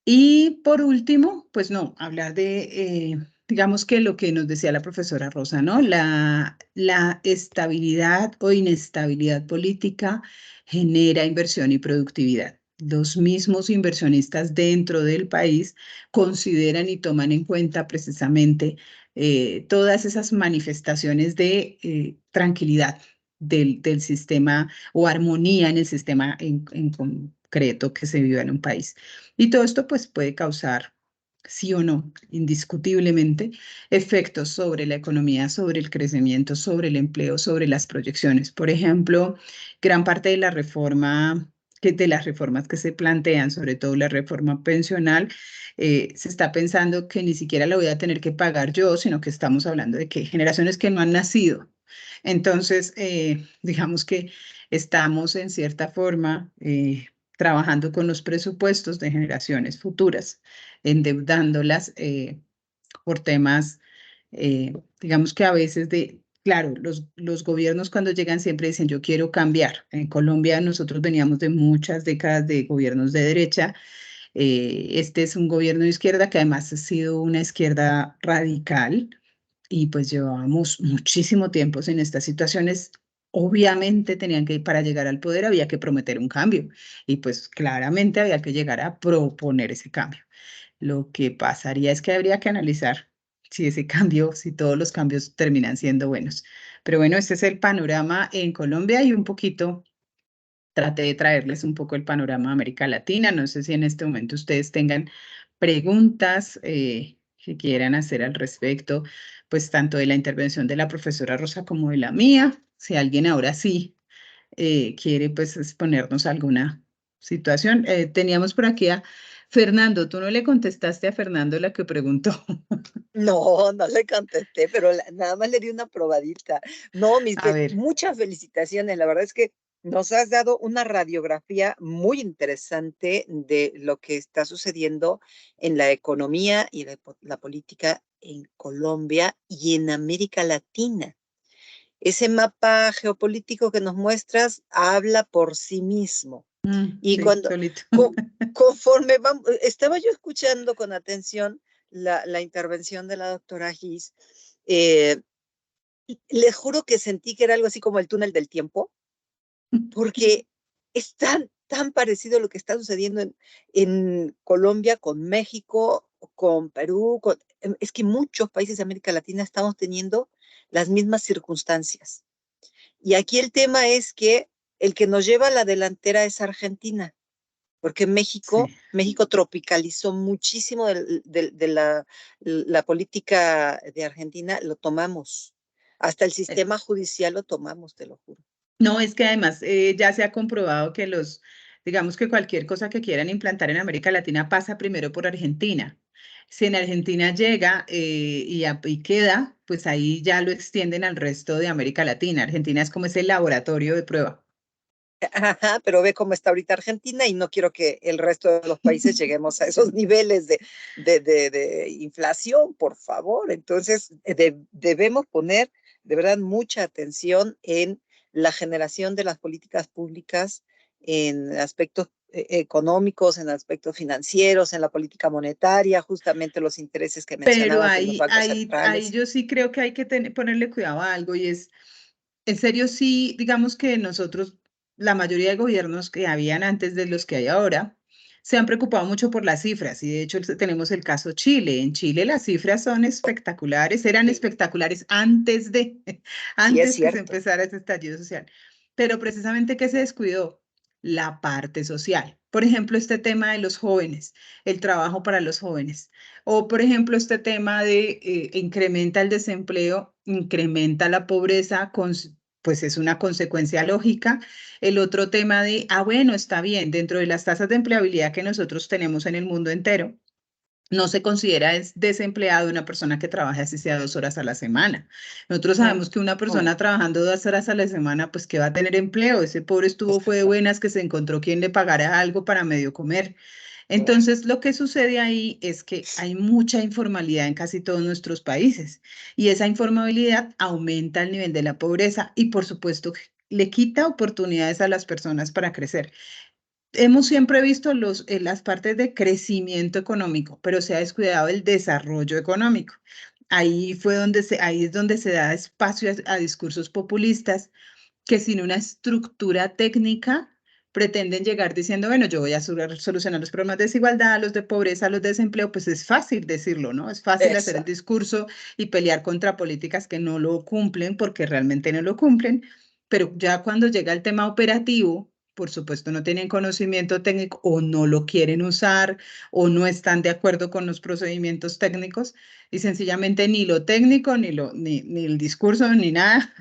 [SPEAKER 1] Y por último, pues no, hablar digamos que lo que nos decía la profesora Rosa, ¿no? La estabilidad o inestabilidad política genera inversión y productividad. Los mismos inversionistas dentro del país consideran y toman en cuenta precisamente todas esas manifestaciones de tranquilidad del sistema o armonía en el sistema en concreto que se vive en un país. Y todo esto pues puede causar, sí o no, indiscutiblemente, efectos sobre la economía, sobre el crecimiento, sobre el empleo, sobre las proyecciones. Por ejemplo, gran parte de de las reformas que se plantean, sobre todo la reforma pensional, se está pensando que ni siquiera la voy a tener que pagar yo, sino que estamos hablando de que generaciones que no han nacido. Entonces, digamos que estamos en cierta forma trabajando con los presupuestos de generaciones futuras, endeudándolas por temas, digamos que a veces claro, los gobiernos cuando llegan siempre dicen, yo quiero cambiar. En Colombia nosotros veníamos de muchas décadas de gobiernos de derecha. Este es un gobierno de izquierda que además ha sido una izquierda radical y pues llevábamos muchísimo tiempo en estas situaciones. Obviamente para llegar al poder había que prometer un cambio y pues claramente había que llegar a proponer ese cambio. Lo que pasaría es que habría que analizar si ese cambio, si todos los cambios terminan siendo buenos. Pero bueno, este es el panorama en Colombia y un poquito traté de traerles un poco el panorama de América Latina. No sé si en este momento ustedes tengan preguntas que quieran hacer al respecto, pues tanto de la intervención de la profesora Rosa como de la mía. Si alguien ahora sí quiere pues exponernos alguna situación. Teníamos por aquí a Fernando, tú no le contestaste a Fernando la que preguntó.
[SPEAKER 2] No, no le contesté, pero nada más le di una probadita. No,
[SPEAKER 1] A ver,
[SPEAKER 2] muchas felicitaciones. La verdad es que nos has dado una radiografía muy interesante de lo que está sucediendo en la economía y la política en Colombia y en América Latina. Ese mapa geopolítico que nos muestras habla por sí mismo. Y
[SPEAKER 1] sí, solito.
[SPEAKER 2] co- conforme vamos, estaba yo escuchando con atención la intervención de la doctora Gis, eh, le juro que sentí que era algo así como el túnel del tiempo, porque es tan parecido lo que está sucediendo en Colombia con México, con Perú, es que muchos países de América Latina estamos teniendo las mismas circunstancias. Y aquí el tema es que el que nos lleva a la delantera es Argentina, porque
[SPEAKER 1] Sí.
[SPEAKER 2] México tropicalizó muchísimo de la política de Argentina, lo tomamos. Hasta el
[SPEAKER 1] Eh,
[SPEAKER 2] sistema judicial lo tomamos, te lo juro.
[SPEAKER 1] No, es que además ya se ha comprobado que digamos que cualquier cosa que quieran implantar en América Latina pasa primero por Argentina. Si en Argentina llega y queda, pues ahí ya lo extienden al resto de América Latina. Argentina es como ese laboratorio de prueba.
[SPEAKER 2] Ajá, pero ve cómo está ahorita Argentina y no quiero que el resto de los países lleguemos a esos niveles de inflación, por favor. Entonces, debemos poner de verdad mucha atención en la generación de las políticas públicas en aspectos económicos, en aspectos financieros, en la política monetaria, justamente los intereses que
[SPEAKER 1] Pero
[SPEAKER 2] mencionabas de los bancos
[SPEAKER 1] ahí
[SPEAKER 2] centrales.
[SPEAKER 1] yo sí creo que hay que ponerle cuidado a algo y es, en serio, sí, digamos que nosotros, la mayoría de gobiernos que habían antes de los que hay ahora, se han preocupado mucho por las cifras y de hecho tenemos el caso Chile. En Chile las cifras son espectaculares, eran
[SPEAKER 2] Sí,
[SPEAKER 1] espectaculares antes
[SPEAKER 2] sí es
[SPEAKER 1] antes que se
[SPEAKER 2] cierto.
[SPEAKER 1] empezara ese estallido social. Pero precisamente que se descuidó la parte social. Por ejemplo, este tema de los jóvenes, el trabajo para los jóvenes. O, por ejemplo, este tema de incrementa el desempleo, incrementa la pobreza, pues es una consecuencia lógica. El otro tema de, bueno, está bien, dentro de las tasas de empleabilidad que nosotros tenemos en el mundo entero, no se considera desempleado una persona que trabaja así sea 2 horas a la semana. Nosotros
[SPEAKER 2] Mm,
[SPEAKER 1] sabemos que una
[SPEAKER 2] mm.
[SPEAKER 1] persona trabajando 2 horas a la semana, pues que va a tener empleo. Ese pobre fue de buenas que se encontró quien le pagara algo para medio comer. Entonces, lo que sucede ahí es que hay mucha informalidad en casi todos nuestros países y esa informalidad aumenta el nivel de la pobreza y, por supuesto, le quita oportunidades a las personas para crecer. Hemos siempre visto las partes de crecimiento económico, pero se ha descuidado el desarrollo económico. Ahí es donde se da espacio a discursos populistas que sin una estructura técnica pretenden llegar diciendo, bueno, yo voy a solucionar los problemas de desigualdad, los de pobreza, los de desempleo, pues es fácil decirlo, ¿no? Es fácil hacer el
[SPEAKER 2] Exacto.
[SPEAKER 1] discurso y pelear contra políticas que no lo cumplen porque realmente no lo cumplen, pero ya cuando llega el tema operativo, por supuesto no tienen conocimiento técnico o no lo quieren usar o no están de acuerdo con los procedimientos técnicos y sencillamente ni lo técnico, ni el discurso, ni nada.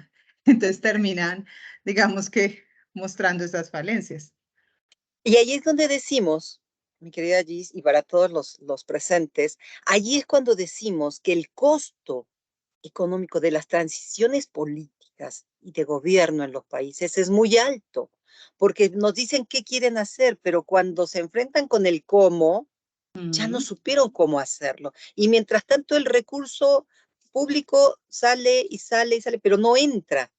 [SPEAKER 1] Entonces terminan, digamos que, mostrando esas falencias.
[SPEAKER 2] Y ahí es donde decimos, mi querida Gis, y para todos los presentes, allí es cuando decimos que el costo económico de las transiciones políticas y de gobierno en los países es muy alto, porque nos dicen qué quieren hacer, pero cuando se enfrentan con el cómo, ya no
[SPEAKER 1] Mm.
[SPEAKER 2] supieron cómo hacerlo. Y mientras tanto el recurso público sale y sale y sale, pero no entra.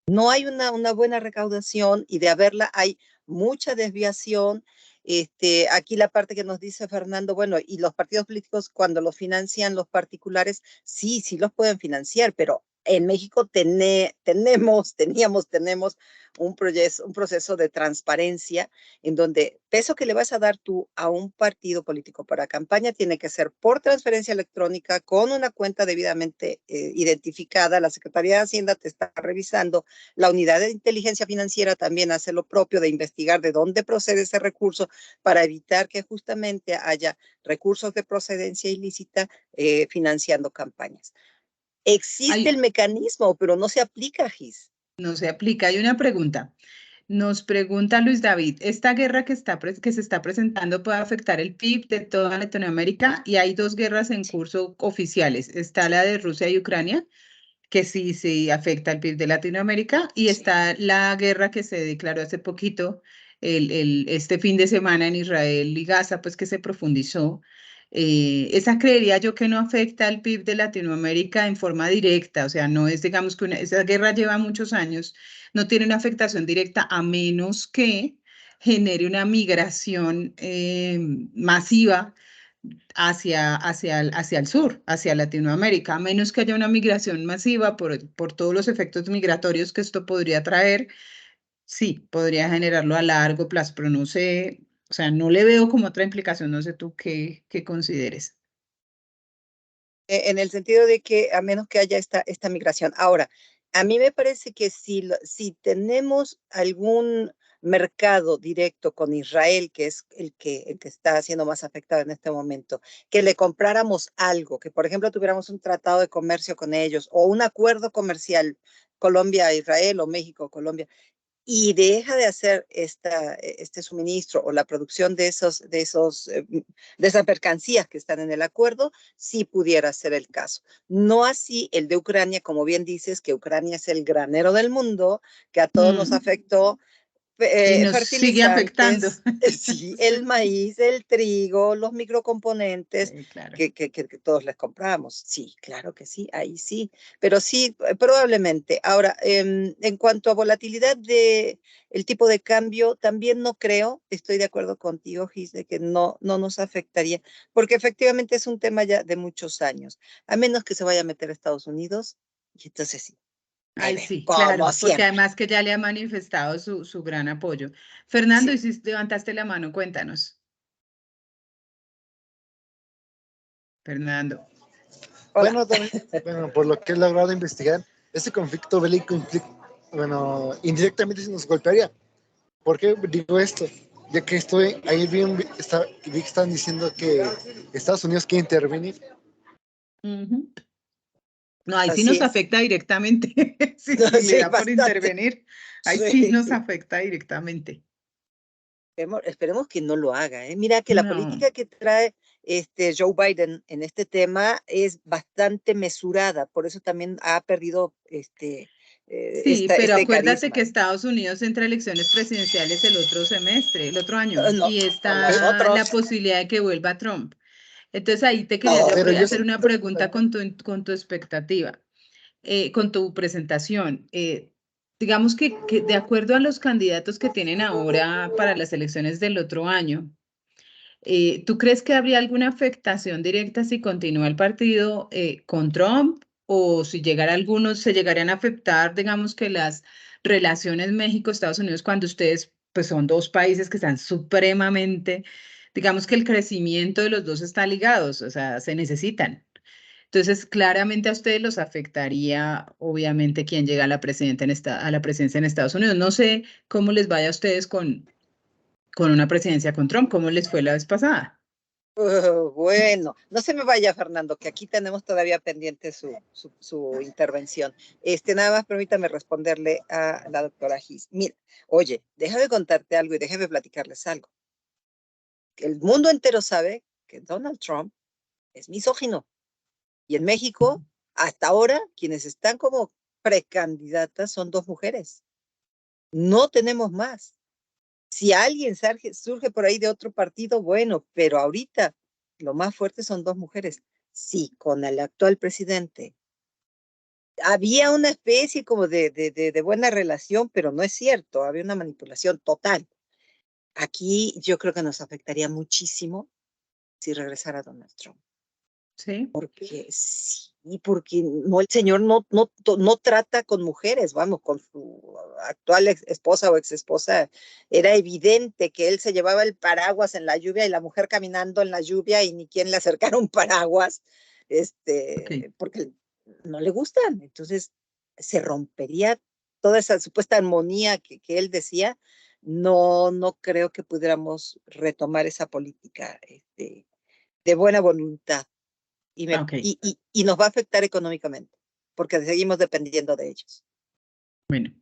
[SPEAKER 2] No hay una buena recaudación y de haberla hay mucha desviación. Aquí la parte que nos dice Fernando, bueno, y los partidos políticos cuando los financian los particulares, sí, sí los pueden financiar, pero en México tenemos un proceso de transparencia en donde peso que le vas a dar tú a un partido político para campaña tiene que ser por transferencia electrónica con una cuenta debidamente identificada. La Secretaría de Hacienda te está revisando, la unidad de inteligencia financiera también hace lo propio de investigar de dónde procede ese recurso para evitar que justamente haya recursos de procedencia ilícita financiando campañas. Existe el
[SPEAKER 1] Hay,
[SPEAKER 2] mecanismo, pero no se aplica, Gis.
[SPEAKER 1] no se aplica. Hay una pregunta. Nos pregunta Luis David, ¿esta guerra que se está presentando puede afectar el PIB de toda Latinoamérica? Y hay dos guerras en curso oficiales. Está la de Rusia y Ucrania, que sí afecta al PIB de Latinoamérica, y
[SPEAKER 2] Sí.
[SPEAKER 1] está la guerra que se declaró hace poquito, este fin de semana en Israel y Gaza, pues que se profundizó. Esa creería yo que no afecta al PIB de Latinoamérica en forma directa, o sea, no es, digamos que esa guerra lleva muchos años, no tiene una afectación directa a menos que genere una migración masiva hacia el sur, hacia Latinoamérica, a menos que haya una migración masiva por todos los efectos migratorios que esto podría traer, sí, podría generarlo a largo plazo, pero no sé, o sea, no le veo como otra implicación, no sé tú qué consideres.
[SPEAKER 2] En el sentido de que a menos que haya esta migración. Ahora, a mí me parece que si tenemos algún mercado directo con Israel, que es el que está siendo más afectado en este momento, que le compráramos algo, que por ejemplo tuviéramos un tratado de comercio con ellos o un acuerdo comercial Colombia-Israel o México-Colombia, y deja de hacer este suministro o la producción de esas mercancías que están en el acuerdo, sí pudiera ser el caso. No así el de Ucrania, como bien dices, que Ucrania es el granero del mundo, que a todos nos
[SPEAKER 1] Mm,
[SPEAKER 2] afectó,
[SPEAKER 1] y nos sigue afectando.
[SPEAKER 2] fertilizantes, sí, el maíz, el trigo, los microcomponentes
[SPEAKER 1] Sí, claro.
[SPEAKER 2] que todos les compramos. Sí, claro que sí, ahí sí, pero sí, probablemente. Ahora, en cuanto a volatilidad de el tipo de cambio, también no creo, estoy de acuerdo contigo, Gis, de que no nos afectaría, porque efectivamente es un tema ya de muchos años, a menos que se vaya a meter a Estados Unidos, y entonces sí, ahí
[SPEAKER 1] Ay,
[SPEAKER 2] vemos,
[SPEAKER 1] sí,
[SPEAKER 2] como
[SPEAKER 1] claro, porque
[SPEAKER 2] siempre.
[SPEAKER 1] además que ya le ha manifestado su gran apoyo. Fernando, y
[SPEAKER 2] Sí.
[SPEAKER 1] si levantaste la mano, cuéntanos. Fernando.
[SPEAKER 2] Hola.
[SPEAKER 3] Bueno, también, bueno, por lo que he logrado investigar, este conflicto bélico bueno, indirectamente se nos golpearía. ¿Por qué digo esto? Ya que ahí vi que están diciendo que Estados Unidos quiere intervenir.
[SPEAKER 1] Ujú. No, ahí sí
[SPEAKER 2] Así
[SPEAKER 1] nos
[SPEAKER 2] es.
[SPEAKER 1] afecta directamente. Si le
[SPEAKER 2] Sí,
[SPEAKER 1] da por
[SPEAKER 2] bastante.
[SPEAKER 1] intervenir, ahí sí
[SPEAKER 2] Sí.
[SPEAKER 1] nos afecta directamente.
[SPEAKER 2] Esperemos que no lo haga, ¿eh? Mira que la
[SPEAKER 1] No.
[SPEAKER 2] política que trae Joe Biden en este tema es bastante mesurada, por eso también ha perdido
[SPEAKER 1] Sí, pero
[SPEAKER 2] este
[SPEAKER 1] acuérdate que
[SPEAKER 2] carisma.
[SPEAKER 1] Estados Unidos entra a elecciones presidenciales el otro semestre, el otro año,
[SPEAKER 2] No,
[SPEAKER 1] y
[SPEAKER 2] con
[SPEAKER 1] está la
[SPEAKER 2] nosotros,
[SPEAKER 1] posibilidad de que vuelva Trump. Entonces ahí te quería
[SPEAKER 2] no.
[SPEAKER 1] yo
[SPEAKER 3] Pero yo
[SPEAKER 1] hacer
[SPEAKER 3] sí
[SPEAKER 1] una
[SPEAKER 3] creo que
[SPEAKER 1] pregunta con tu expectativa, con tu presentación. Digamos que de acuerdo a los candidatos que tienen ahora para las elecciones del otro año, ¿tú crees que habría alguna afectación directa si continúa el partido con Trump o si llegara algunos, se llegarían a afectar, digamos que las relaciones México-Estados Unidos cuando ustedes pues son dos países que están supremamente, digamos que el crecimiento de los dos está ligados, o sea, se necesitan? Entonces, claramente a ustedes los afectaría, obviamente, quien llega a la, a la presidencia en Estados Unidos. No sé cómo les vaya a ustedes con una presidencia con Trump, cómo les fue la vez pasada.
[SPEAKER 2] Bueno, no se me vaya, Fernando, que aquí tenemos todavía pendiente su intervención. Nada más permítame responderle a la doctora Gis. Mira, oye, déjame contarte algo y déjame platicarles algo. El mundo entero sabe que Donald Trump es misógino. Y en México, hasta ahora, quienes están como precandidatas son dos mujeres. No tenemos más. Si alguien surge por ahí de otro partido, bueno, pero ahorita lo más fuerte son dos mujeres. Sí, con el actual presidente. Había una especie como de buena relación, pero no es cierto, había una manipulación total. Aquí yo creo que nos afectaría muchísimo si regresara Donald Trump.
[SPEAKER 1] Sí.
[SPEAKER 2] Porque sí, porque no, el señor no trata con mujeres, vamos, con su actual esposa o ex esposa, era evidente que él se llevaba el paraguas en la lluvia y la mujer caminando en la lluvia y ni quien le acercara un paraguas,
[SPEAKER 1] Ok.
[SPEAKER 2] porque no le gustan. Entonces se rompería toda esa supuesta armonía que él decía. No creo que pudiéramos retomar esa política de buena voluntad
[SPEAKER 1] Ok.
[SPEAKER 2] y nos va a afectar económicamente, porque seguimos dependiendo de ellos.
[SPEAKER 1] Bueno.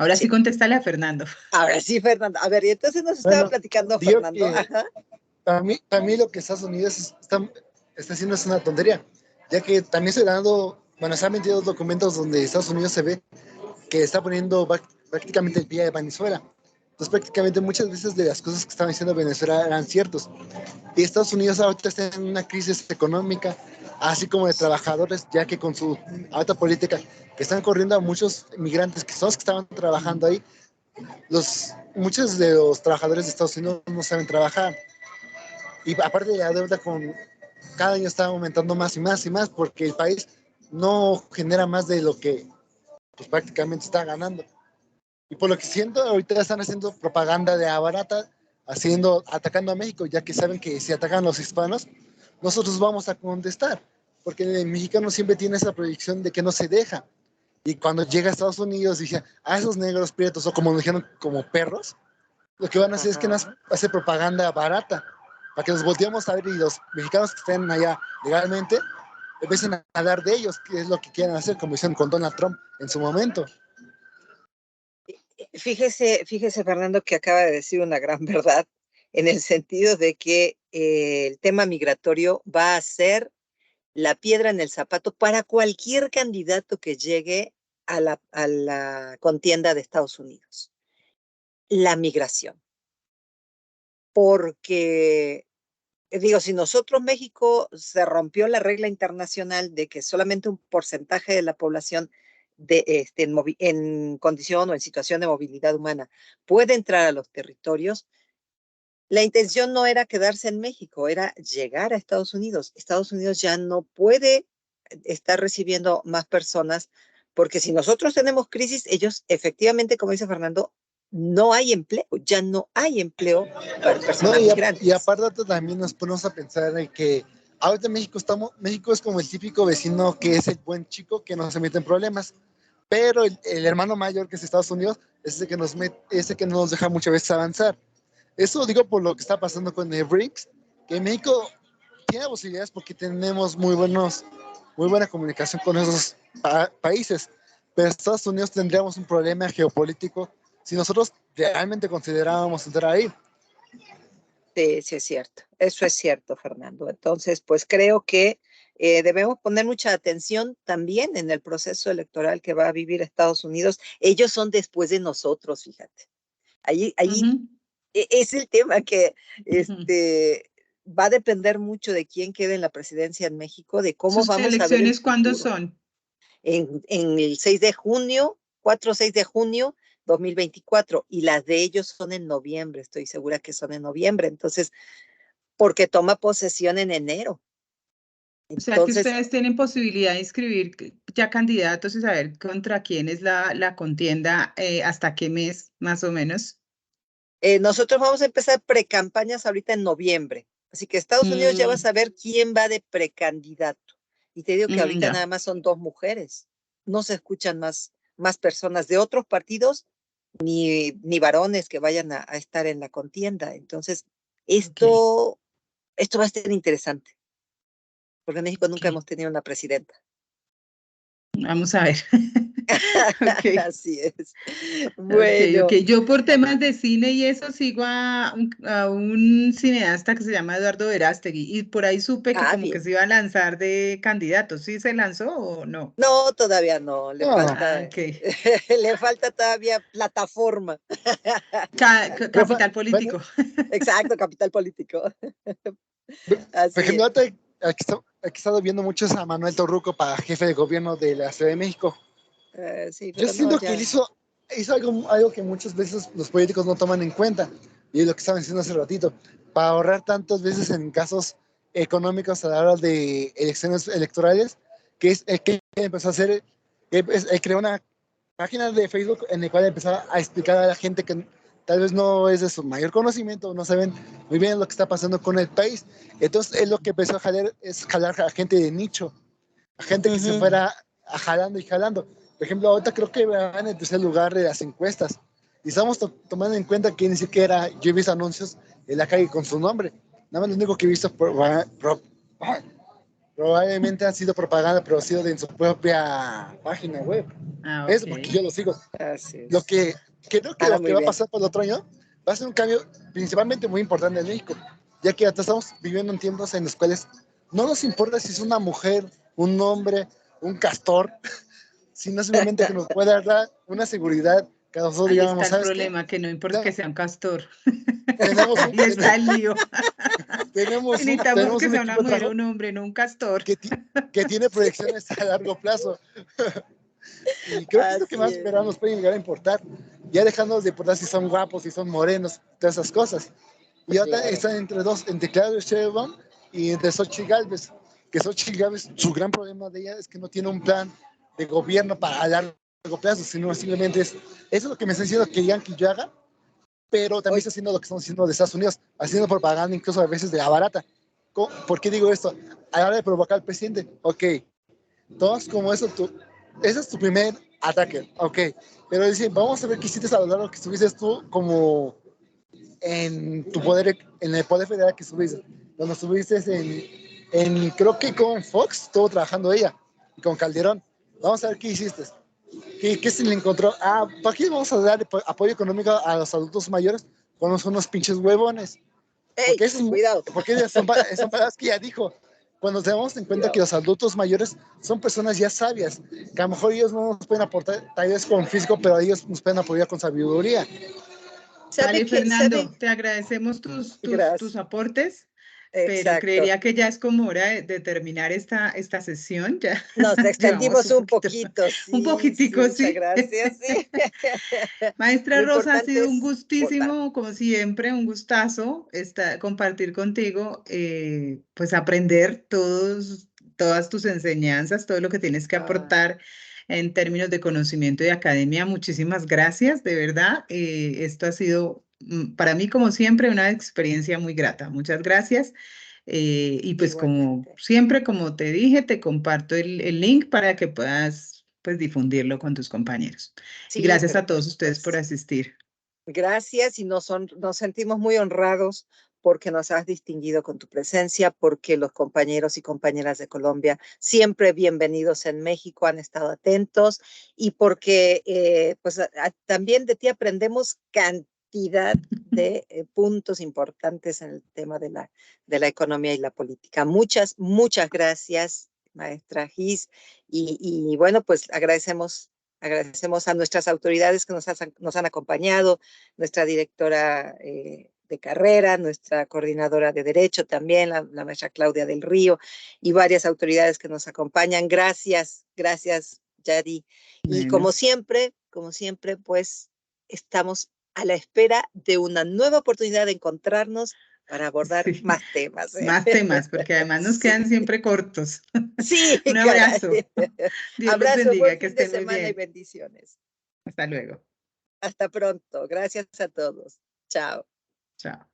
[SPEAKER 1] Ahora sí
[SPEAKER 2] Sí.
[SPEAKER 1] contéstale a Fernando.
[SPEAKER 2] Ahora sí, Fernando. A ver, y entonces nos estaba
[SPEAKER 3] Bueno,
[SPEAKER 2] platicando
[SPEAKER 3] digo
[SPEAKER 2] Fernando.
[SPEAKER 3] que
[SPEAKER 2] Ajá.
[SPEAKER 3] para mí lo que Estados Unidos está haciendo es una tontería, ya que también se han dado, bueno, se han metido documentos donde Estados Unidos se ve que está poniendo prácticamente el pie de Venezuela. Entonces prácticamente muchas veces de las cosas que estaba diciendo Venezuela eran ciertos. Y Estados Unidos ahorita está en una crisis económica, así como de trabajadores, ya que con su alta política que están corriendo a muchos migrantes que son los que estaban trabajando ahí, muchos de los trabajadores de Estados Unidos no saben trabajar. Y aparte de la deuda con cada año está aumentando más y más y más porque el país no genera más de lo que pues, prácticamente está ganando. Y por lo que siento, ahorita están haciendo propaganda de barata, atacando a México, ya que saben que si atacan a los hispanos, nosotros vamos a contestar, porque el mexicano siempre tiene esa proyección de que no se deja. Y cuando llega a Estados Unidos, dice, a esos negros prietos, o como nos dijeron, como perros, lo que van a hacer es que nos hace propaganda barata, para que nos volteemos a ver y los mexicanos que estén allá legalmente empiecen a hablar de ellos, que es lo que quieren hacer, como hicieron con Donald Trump en su momento.
[SPEAKER 2] Fíjese, Fernando, que acaba de decir una gran verdad, en el sentido de que el tema migratorio va a ser la piedra en el zapato para cualquier candidato que llegue a la contienda de Estados Unidos. La migración. Porque, digo, si nosotros, México, se rompió la regla internacional de que solamente un porcentaje de la población en condición o en situación de movilidad humana puede entrar a los territorios, la intención no era quedarse en México, era llegar a Estados Unidos. Estados Unidos ya no puede estar recibiendo más personas porque si nosotros tenemos crisis, ellos efectivamente, como dice Fernando, no hay empleo, ya no hay empleo para
[SPEAKER 3] No,
[SPEAKER 2] personas migrantes.
[SPEAKER 3] y aparte también nos ponemos a pensar en que ahorita México es como el típico vecino que es el buen chico que no se mete en problemas, pero el hermano mayor que es Estados Unidos es ese que no nos deja muchas veces avanzar. Eso digo por lo que está pasando con el BRICS, que México tiene posibilidades porque tenemos muy buena comunicación con esos países, pero Estados Unidos tendríamos un problema geopolítico si nosotros realmente considerábamos entrar ahí.
[SPEAKER 2] Sí, sí es cierto. Eso es cierto, Fernando. Entonces, pues creo que debemos poner mucha atención también en el proceso electoral que va a vivir Estados Unidos. Ellos son después de nosotros, fíjate. Ahí
[SPEAKER 1] Ujú,
[SPEAKER 2] es el tema que
[SPEAKER 1] ujú.
[SPEAKER 2] va a depender mucho de quién quede en la presidencia en México, de cómo
[SPEAKER 1] ¿Sus
[SPEAKER 2] vamos a ver el
[SPEAKER 1] elecciones cuándo
[SPEAKER 2] futuro.
[SPEAKER 1] son?
[SPEAKER 2] En el 6 de junio, 4 o 6 de junio 2024, y las de ellos son en noviembre, estoy segura que son en noviembre. Entonces, porque toma posesión en enero.
[SPEAKER 1] O sea que
[SPEAKER 2] Entonces,
[SPEAKER 1] ustedes tienen posibilidad de inscribir ya candidatos y saber contra quién es la contienda, hasta qué mes más o menos.
[SPEAKER 2] nosotros vamos a empezar precampañas ahorita en noviembre. Así que Estados Unidos ya va a
[SPEAKER 1] Mm,
[SPEAKER 2] saber quién va de precandidato. Y te digo que ahorita
[SPEAKER 1] ya,
[SPEAKER 2] nada más son 2 mujeres. No se escuchan más personas de otros partidos ni varones que vayan a estar en la contienda. Entonces,
[SPEAKER 1] ok,
[SPEAKER 2] esto va a ser interesante, porque en México nunca
[SPEAKER 1] ok.
[SPEAKER 2] hemos tenido una presidenta.
[SPEAKER 1] Vamos a ver. Ok.
[SPEAKER 2] Así es.
[SPEAKER 1] Ok, ok.
[SPEAKER 2] Bueno,
[SPEAKER 1] Yo por temas de cine y eso sigo a un cineasta que se llama Eduardo Verástegui y por ahí supe que como que
[SPEAKER 2] bien.
[SPEAKER 1] se iba a lanzar de candidato. ¿Sí se lanzó o no?
[SPEAKER 2] No, todavía no, le
[SPEAKER 3] No,
[SPEAKER 1] Ah,
[SPEAKER 2] falta,
[SPEAKER 1] ok.
[SPEAKER 2] le falta todavía plataforma.
[SPEAKER 3] pero fue,
[SPEAKER 1] Capital
[SPEAKER 3] bueno,
[SPEAKER 1] político.
[SPEAKER 2] Exacto, capital político.
[SPEAKER 3] por
[SPEAKER 2] Así
[SPEAKER 3] ejemplo,
[SPEAKER 2] es.
[SPEAKER 3] ahorita aquí he estado viendo mucho a Manuel Torruco para jefe de gobierno de la Ciudad de México.
[SPEAKER 2] Sí,
[SPEAKER 3] Yo
[SPEAKER 2] pero no,
[SPEAKER 3] siento que él
[SPEAKER 2] ya.
[SPEAKER 3] hizo algo que muchas veces los políticos no toman en cuenta, y es lo que estaba diciendo hace ratito, para ahorrar tantas veces en casos económicos a la hora de elecciones electorales, que es el que empezó a hacer, él creó una página de Facebook en la cual empezaba a explicar a la gente que tal vez no es de su mayor conocimiento, no saben muy bien lo que está pasando con el país. Entonces, él lo que empezó a jalar es jalar a gente de nicho, a gente que se
[SPEAKER 2] Ujú.
[SPEAKER 3] fuera jalando y jalando. Por ejemplo, ahorita creo que van en tercer lugar de las encuestas. Y estamos tomando en cuenta que ni siquiera yo he visto anuncios en la calle con su nombre. Nada más lo único que he visto probablemente ha sido propaganda, pero ha sido en su propia página web.
[SPEAKER 1] Ah,
[SPEAKER 3] Eso porque
[SPEAKER 1] ok.
[SPEAKER 3] yo lo sigo.
[SPEAKER 2] Así es.
[SPEAKER 3] Lo que creo que lo que
[SPEAKER 2] Muy
[SPEAKER 3] va a
[SPEAKER 2] bien.
[SPEAKER 3] pasar por el otro año va a ser un cambio principalmente muy importante en México, ya que ahora estamos viviendo en tiempos en los cuales no nos importa si es una mujer, un hombre, un castor, sino simplemente que nos pueda dar una seguridad que nosotros
[SPEAKER 1] Ahí está
[SPEAKER 3] digamos,
[SPEAKER 1] el
[SPEAKER 3] ¿sabes qué?
[SPEAKER 1] problema, que no importa que
[SPEAKER 3] Claro,
[SPEAKER 1] sea un castor.
[SPEAKER 3] tenemos un,
[SPEAKER 1] Ahí está el lío. Necesitamos
[SPEAKER 3] tenemos
[SPEAKER 1] que
[SPEAKER 3] un
[SPEAKER 1] sea una
[SPEAKER 3] equipo de
[SPEAKER 1] mujer o
[SPEAKER 3] trabajo
[SPEAKER 1] un hombre, no un castor.
[SPEAKER 3] que tiene proyecciones a largo plazo. Y creo que es lo que
[SPEAKER 2] Así
[SPEAKER 3] más
[SPEAKER 2] es.
[SPEAKER 3] verano nos puede llegar a importar. Ya dejándonos de importar si son guapos, si son morenos, todas esas cosas. Y ahora
[SPEAKER 2] Claro.
[SPEAKER 3] están entre dos, entre Claudio Sheinbaum y entre Xochitl Gálvez. Que Xochitl Gálvez, su gran problema de ella es que no tiene un plan de gobierno para a largo plazo, sino simplemente eso es lo que me está diciendo que Yankee yo haga, pero también
[SPEAKER 2] Oye,
[SPEAKER 3] está haciendo lo que estamos haciendo de Estados Unidos, haciendo propaganda incluso a veces de la barata. ¿Por qué digo esto? A la hora de provocar al presidente, ok, todos como eso, ese es tu primer ataque, ok, pero dicen, vamos a ver qué hiciste a lo largo que estuviste tú como en tu poder, en el poder federal que estuviste, cuando estuviste creo que con Fox estuvo trabajando ella, y con Calderón, vamos a ver qué hiciste, qué se le encontró, ¿para qué vamos a dar apoyo económico a los adultos mayores cuando son unos pinches huevones?
[SPEAKER 2] hey,
[SPEAKER 3] Porque, eso
[SPEAKER 2] cuidado,
[SPEAKER 3] porque son palabras que ya dijo. Cuando tenemos en cuenta que
[SPEAKER 2] cuidado.
[SPEAKER 3] los adultos mayores son personas ya sabias, que a lo mejor ellos no nos pueden aportar tal vez con físico, pero ellos nos pueden apoyar con sabiduría.
[SPEAKER 2] ¿Sabe
[SPEAKER 1] Vale,
[SPEAKER 2] qué? ¿Sabe?
[SPEAKER 1] Fernando, te agradecemos tus
[SPEAKER 2] Gracias.
[SPEAKER 1] aportes, pero
[SPEAKER 2] Exacto.
[SPEAKER 1] creería que ya es como hora de terminar esta sesión. Ya
[SPEAKER 2] Nos
[SPEAKER 1] llevamos
[SPEAKER 2] extendimos
[SPEAKER 1] un
[SPEAKER 2] un
[SPEAKER 1] poquito,
[SPEAKER 2] poquito,
[SPEAKER 1] un
[SPEAKER 2] sí,
[SPEAKER 1] poquitico,
[SPEAKER 2] muchas
[SPEAKER 1] sí.
[SPEAKER 2] gracias, sí.
[SPEAKER 1] Maestra
[SPEAKER 2] Lo
[SPEAKER 1] Rosa, ha
[SPEAKER 2] importante
[SPEAKER 1] sido un
[SPEAKER 2] es votar.
[SPEAKER 1] gustísimo, como siempre, un gustazo compartir contigo, pues aprender todas tus enseñanzas, todo lo que tienes que
[SPEAKER 2] Ah,
[SPEAKER 1] aportar en términos de conocimiento y academia. Muchísimas gracias, de verdad. Esto ha sido para mí, como siempre, una experiencia muy grata. Muchas gracias. Y pues como
[SPEAKER 2] igualmente.
[SPEAKER 1] siempre, como te dije, te comparto el link para que puedas pues difundirlo con tus compañeros. Y
[SPEAKER 2] Sí,
[SPEAKER 1] gracias a todos
[SPEAKER 2] perfecto.
[SPEAKER 1] ustedes por asistir.
[SPEAKER 2] Gracias y nos sentimos muy honrados porque nos has distinguido con tu presencia, porque los compañeros y compañeras de Colombia, siempre bienvenidos en México, han estado atentos y porque pues también de ti aprendemos cantidad de puntos importantes en el tema de la economía y la política. Muchas, muchas gracias, maestra Gis. Y bueno, pues agradecemos a nuestras autoridades que nos han acompañado, nuestra directora de carrera, nuestra coordinadora de Derecho también, la maestra Claudia del Río, y varias autoridades que nos acompañan. Gracias, gracias, Yadi. Y
[SPEAKER 1] Bueno,
[SPEAKER 2] como siempre, pues estamos a la espera de una nueva oportunidad de encontrarnos para abordar
[SPEAKER 1] sí,
[SPEAKER 2] más temas.
[SPEAKER 1] más temas, porque además nos
[SPEAKER 2] Sí,
[SPEAKER 1] quedan siempre cortos.
[SPEAKER 2] sí,
[SPEAKER 1] Un
[SPEAKER 2] caray.
[SPEAKER 1] abrazo. Dios los
[SPEAKER 2] Abrazo, buen
[SPEAKER 1] bendiga, que
[SPEAKER 2] fin de
[SPEAKER 1] estén muy
[SPEAKER 2] semana y
[SPEAKER 1] bien.
[SPEAKER 2] bendiciones.
[SPEAKER 1] Hasta luego.
[SPEAKER 2] Hasta pronto. Gracias a todos. Chao.
[SPEAKER 1] Chao.